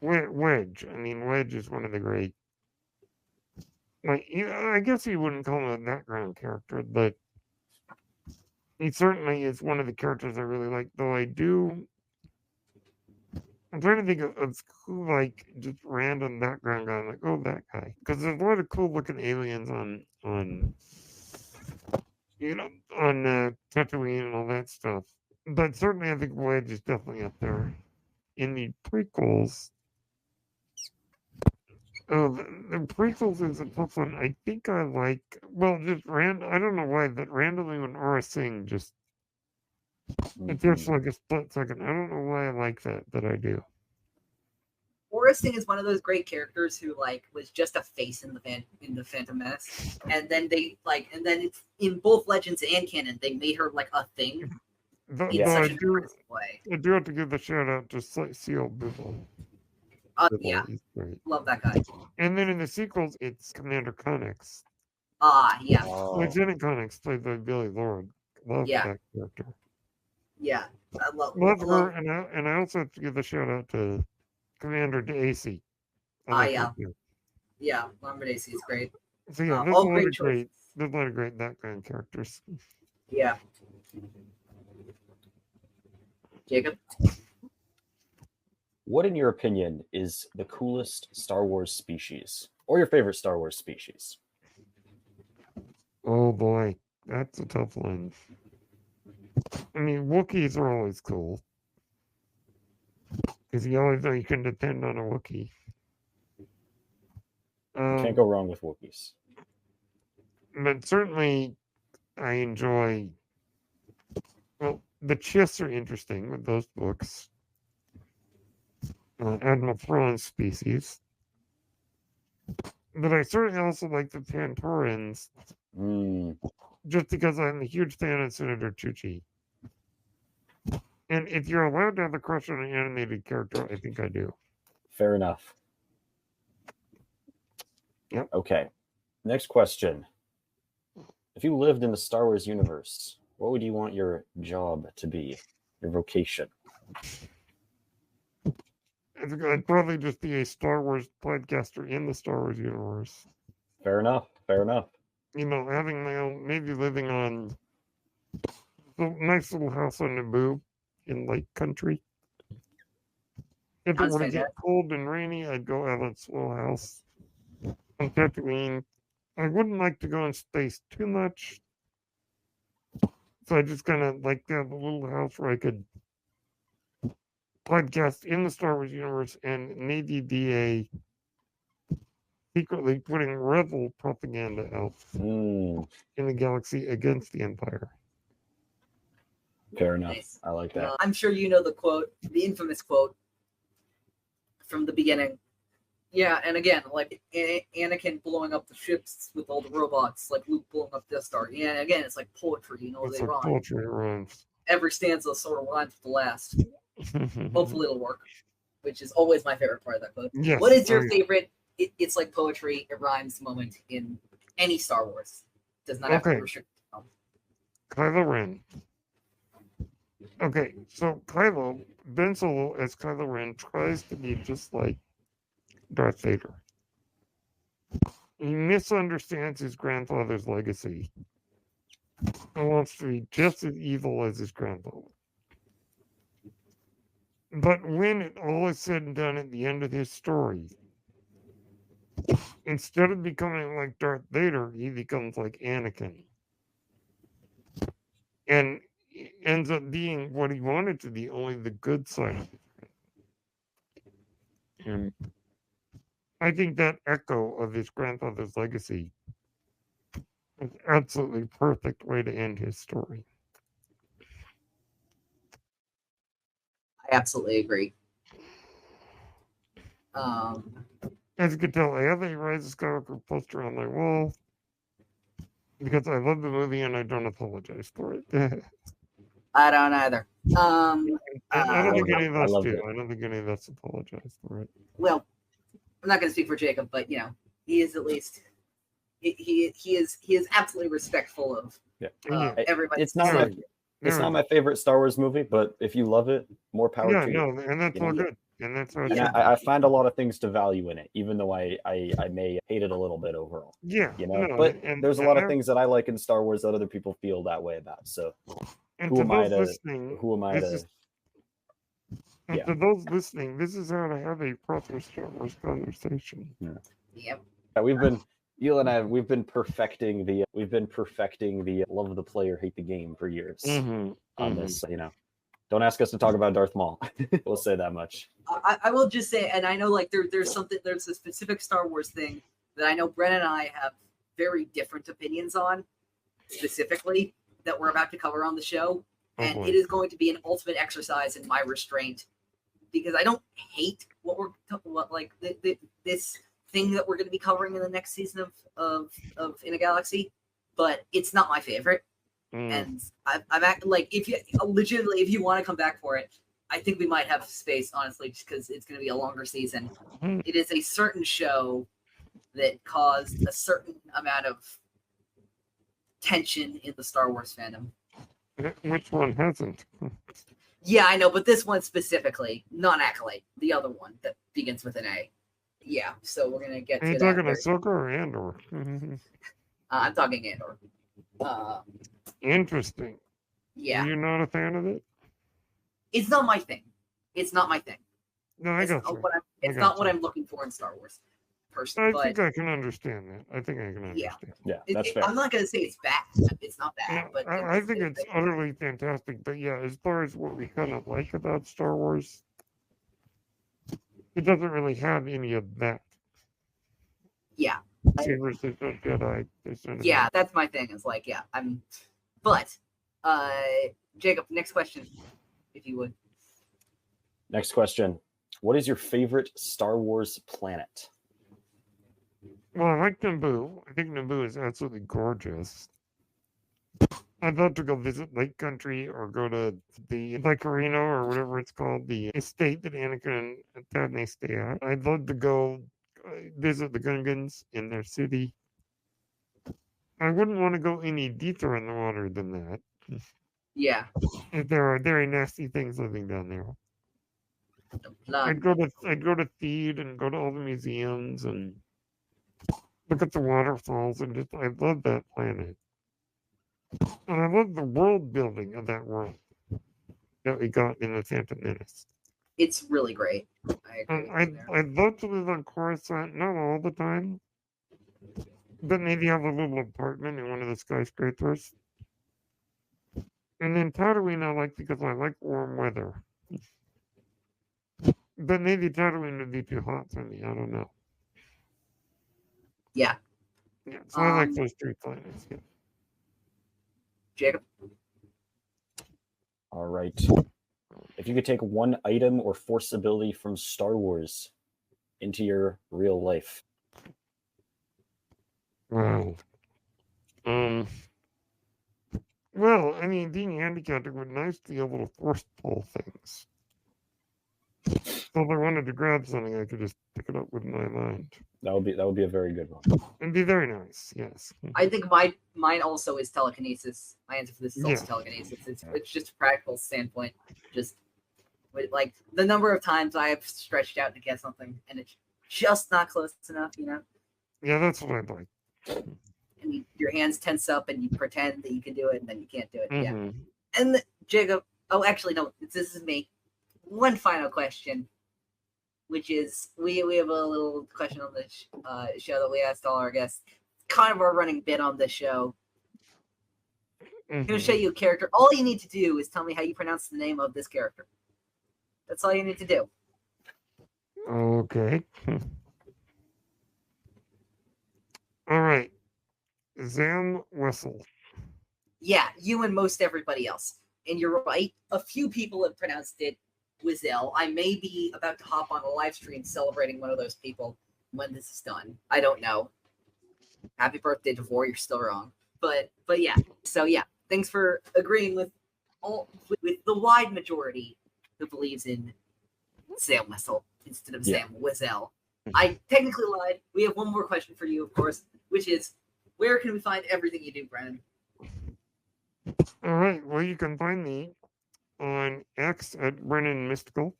Wedge. I mean, Wedge is one of the great. Like, I guess you wouldn't call him a background character, but he certainly is one of the characters I really like. Though I'm trying to think of cool, like, just random background guy. I'm like, oh, that guy. Because there's a lot of cool looking aliens on Tatooine and all that stuff. But certainly I think Wedge is definitely up there. in the prequels. Oh, the prequels is a tough one. I think I like, well, just I don't know why, but randomly when Aura Singh just, it just like a split second. I don't know why I like that, but I do. Aura Singh is one of those great characters who was just a face in the Phantom Menace, and then it's in both Legends and canon they made her like a thing in such an impressive way. I do have to give the shout out to Seal Bibble. Yeah, he's great. Love that guy. And then in the sequels, it's Commander Connex. Yeah. Lieutenant Connex, played by Billy Lord. Love that character. Yeah, I love her, and I also have to give a shout out to Commander Daisy. Yeah, Lambert Daisy is great. So yeah, there's a lot of great background characters. Yeah. Jacob? What, in your opinion, is the coolest Star Wars species? Or your favorite Star Wars species? Oh boy, that's a tough one. I mean, Wookiees are always cool. Because you always know you can depend on a Wookiee. Can't go wrong with Wookiees. But certainly, I enjoy... Well, the Chiss are interesting with those books. Admiral Thrawn's species. But I certainly also like the Pantorans. Just because I'm a huge fan of Senator Chuchi. And if you're allowed to have a crush on an animated character, I think I do. Fair enough. Yep. Okay. Next question. If you lived in the Star Wars universe, what would you want your job to be? Your vocation? I think I'd probably just be a Star Wars podcaster in the Star Wars universe. Fair enough. Fair enough. You know, having my own, maybe living on a nice little house on Naboo in Lake Country. If it were to get cold and rainy, I'd go have a small house on Tatooine. I wouldn't like to go in space too much. So I just kind of like to have a little house where I could podcast in the Star Wars universe and maybe be secretly putting rebel propaganda out in the galaxy against the Empire. Fair enough. Nice. I like that. I'm sure you know the quote, the infamous quote from the beginning. Yeah, and again, like Anakin blowing up the ships with all the robots, like Luke blowing up Death Star. Yeah, and again, it's like poetry, you know, they rhyme. Poetry rhymes. Every stanza sort of rhymes with the last. Hopefully it'll work, which is always my favorite part of that quote. Yes, what is your favorite, it's like poetry, it rhymes moment in any Star Wars? Does not have to be restricted. Kylo Ren. Okay, so Ben Solo as Kylo Ren tries to be just like Darth Vader. He misunderstands his grandfather's legacy and wants to be just as evil as his grandfather. But when it all is said and done at the end of his story, instead of becoming like Darth Vader, he becomes like Anakin. And ends up being what he wanted to be, only the good side of it. And I think that echo of his grandfather's legacy is absolutely perfect way to end his story. I absolutely agree. As you can tell, I have a Rise of Skywalker poster on my wall because I love the movie and I don't apologize for it. I don't either. I don't think any of us do. I don't think any of us apologize for it. Well, I'm not going to speak for Jacob, but you know, he is at least he is absolutely respectful of everybody. It's not my favorite Star Wars movie, but if you love it, more power to you. And that's all good. And that's how I find a lot of things to value in it, even though I may hate it a little bit overall. Yeah, you know, but there's a lot of things that I like in Star Wars that other people feel that way about. So who am I to? And to those listening, this is how to have a proper Star Wars conversation. Yep. You and I, we've been perfecting the love of the player, hate the game for years on this, you know. Don't ask us to talk about Darth Maul. We'll say that much. I will just say, and I know like there's a specific Star Wars thing that I know Brennan and I have very different opinions on, specifically that we're about to cover on the show, and it is going to be an ultimate exercise in my restraint, because I don't hate this thing that we're going to be covering in the next season of In a Galaxy, but it's not my favorite. And I'm acting like, if you want to come back for it, I think we might have space, honestly, just because it's going to be a longer season. It is a certain show that caused a certain amount of tension in the Star Wars fandom. Which one hasn't? Yeah, I know, but this one specifically, not Acolyte, the other one that begins with an A. Yeah, so we're gonna get. Are you talking Ahsoka or Andor? I'm talking Andor. Interesting. Yeah. You're not a fan of it? It's not my thing. No, I got you. It's not what I'm looking for in Star Wars. Personally, I think I can understand that. I think I can understand. Yeah, that's fair. I'm not going to say it's bad. It's not bad. Yeah, but I think it's utterly fantastic. But yeah, as far as what we kind of like about Star Wars, it doesn't really have any of that. Yeah. Sabers, there's no Jedi. Yeah, that's my thing. It's like, yeah, But, Jacob, next question, if you would. Next question. What is your favorite Star Wars planet? Well, I like Naboo. I think Naboo is absolutely gorgeous. I'd love to go visit Lake Country or go to the Vicarino or whatever it's called, the estate that Anakin and Padme stay at. I'd love to go visit the Gungans in their city. I wouldn't want to go any deeper in the water than that. Yeah. If there are very nasty things living down there. I'd go to Theed and go to all the museums and look at the waterfalls, and I love that planet. And I love the world building of that world that we got in the Phantom Menace. It's really great. I agree. I'd love to live on Coruscant, not all the time, but maybe have a little apartment in one of the skyscrapers. And then Tatooine I like because I like warm weather. But maybe Tatooine would be too hot for me. I don't know. Yeah. Yeah, so I like those three planets. Yeah. Jacob? All right. If you could take one item or force ability from Star Wars into your real life. Wow. Well, I mean, being handicapped, it would be nice to be able to force pull things. So if I wanted to grab something, I could just pick it up with my mind. That would be a very good one. It'd be very nice, yes. I think mine also is telekinesis. My answer for this is also telekinesis. It's just a practical standpoint. Just with, like, the number of times I have stretched out to get something and it's just not close enough, you know? Yeah, that's what I'd like. And your hands tense up and you pretend that you can do it and then you can't do it. Mm-hmm. Yeah. And Jacob, actually, no, this is me. One final question, which is we have a little question on the show that we asked all our guests. Kind of our running bit on this show. Mm-hmm. I'm going to show you a character. All you need to do is tell me how you pronounce the name of this character. That's all you need to do. Okay. All right. Zam Wessel. Yeah, you and most everybody else. And you're right. A few people have pronounced it Wizel. I may be about to hop on a live stream celebrating one of those people when this is done. I don't know. Happy birthday, Devore. You're still wrong. But yeah. So yeah, thanks for agreeing with the wide majority who believes in Sam Wessel instead of Sam Wizel. I technically lied. We have one more question for you, of course, which is, where can we find everything you do, Brennan? All right. Well, you can find me on X at Brennen Mystical.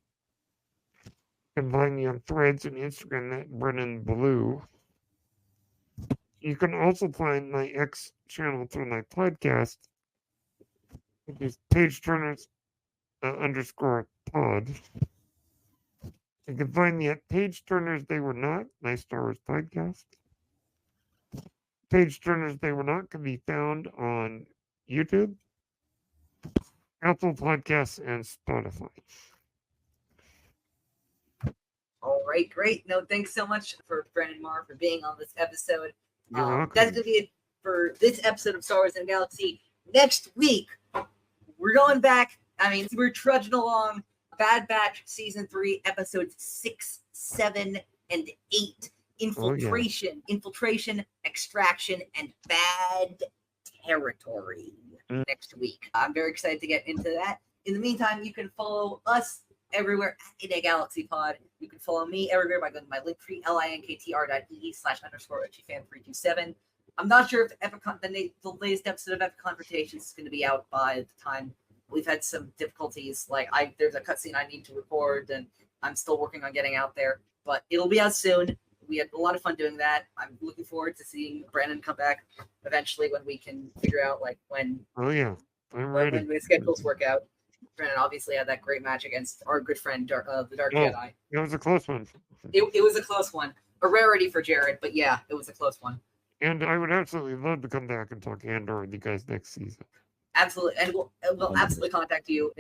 You can find me on Threads and Instagram at Brennen Blue. You can also find my X channel through my podcast, which is Page Turners _ pod. You can find me at Page Turners They Were Not, my Star Wars podcast. Page Turners They Were Not can be found on YouTube. Apple Podcasts, and Spotify. All right, great. No, thanks so much for Brennen Marr for being on this episode. You're welcome. That's going to be it for this episode of Star Wars and the Galaxy. Next week, we're going back. I mean, we're trudging along. Bad Batch Season 3, Episodes 6, 7, and 8. Infiltration, Extraction, and Bad Territory next week. I'm very excited to get into that. In the meantime, you can follow us everywhere at In a Galaxy Pod. You can follow me everywhere by going to my link tree, linktr.ee/_OchiFan327. I'm not sure if the latest episode of Epic Confrontations is going to be out by the time. We've had some difficulties. There's a cutscene I need to record, and I'm still working on getting out there. But it'll be out soon. We had a lot of fun doing that. I'm looking forward to seeing Brandon come back eventually when we can figure out when. Oh yeah, I'm ready. When the schedules work out. Brandon obviously had that great match against our good friend, the Dark Jedi. It was a close one. It was a close one. A rarity for Jared, but yeah, it was a close one. And I would absolutely love to come back and talk Andor with you guys next season. Absolutely, and we'll absolutely contact you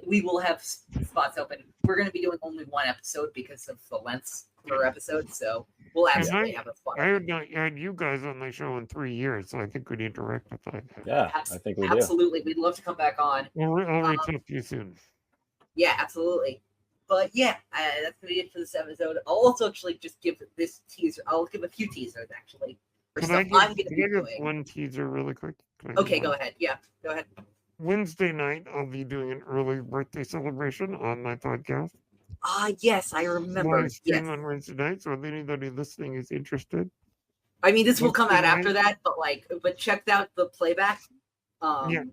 we will have spots open. We're going to be doing only one episode because of the lengths per episode, so we'll absolutely have a spot. I have not had you guys on my show in 3 years, so I think we need to rectify that. Yeah, I think we do. Absolutely, we'd love to come back on. I'll reach out to you soon. Yeah, absolutely. But yeah, that's going to be it for this episode. I'll also actually just give this teaser. I'll give a few teasers, actually. Can I give one teaser really quick? Okay, go ahead. Yeah, go ahead. Wednesday night, I'll be doing an early birthday celebration on my podcast. Yes, I remember. Live stream on Wednesday night, so if anybody listening is interested. I mean, this will come out after that, but check out the playback. Yeah.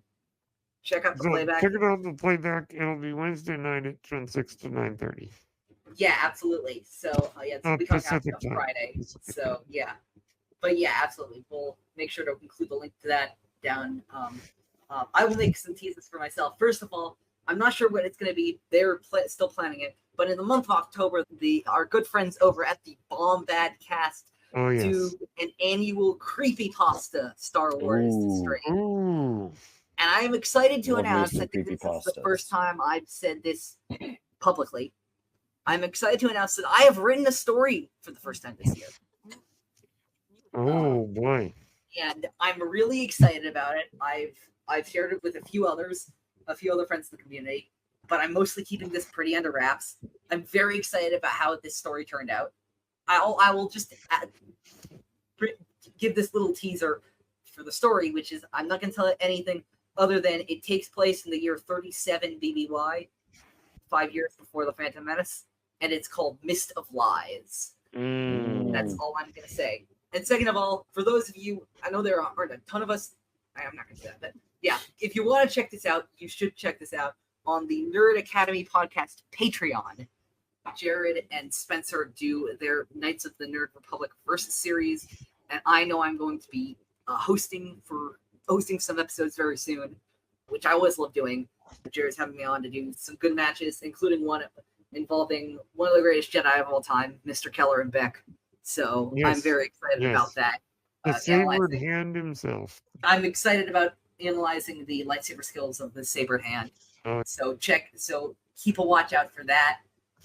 Check out the playback. Check it out the playback. It'll be Wednesday night from 6 to 9:30. Yeah, absolutely. So it's will be coming out on Friday. So yeah. But yeah, absolutely. We'll make sure to include the link to that down. I will make some teases for myself. First of all, I'm not sure what it's going to be. They're still planning it. But in the month of October, our good friends over at the Bomb Bad Cast do an annual creepypasta Star Wars stream. Ooh. And I am excited to announce, I think this is the first time I've said this publicly. I'm excited to announce that I have written a story for the first time this year. Oh boy. And I'm really excited about it. I've shared it with a few other friends in the community, but I'm mostly keeping this pretty under wraps. I'm very excited about how this story turned out. I will just give this little teaser for the story, which is I'm not going to tell it anything other than it takes place in the year 37 BBY, 5 years before the Phantom Menace, and it's called Mist of Lies. That's all I'm going to say. And second of all, for those of you, I know there aren't a ton of us. I'm not going to say that, but yeah, if you want to check this out, you should check this out on the Nerd Academy podcast Patreon. Jared and Spencer do their Knights of the Nerd Republic versus series, and I know I'm going to be hosting some episodes very soon, which I always love doing. Jared's having me on to do some good matches, including one involving one of the greatest Jedi of all time, Mr. Keller and Beck. So I'm very excited about that. The sabered hand himself. I'm excited about analyzing the lightsaber skills of the sabered hand. So keep a watch out for that.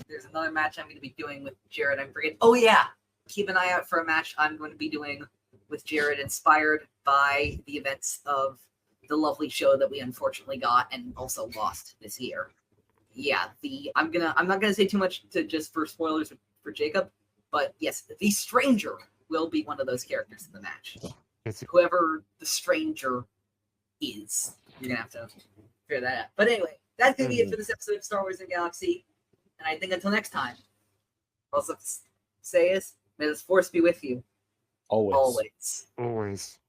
There's another match I'm going to be doing with Jared. I'm forgetting. Oh yeah, keep an eye out for a match I'm going to be doing with Jared, inspired by the events of the lovely show that we unfortunately got and also lost this year. Yeah, I'm not gonna say too much for spoilers for Jacob, but yes, the Stranger will be one of those characters in the match. Whoever the Stranger is, you're gonna have to figure that out. But anyway, that's gonna be it for this episode of Star Wars and Galaxy. And I think until next time, all I have to say is, may this force be with you. Always. Always.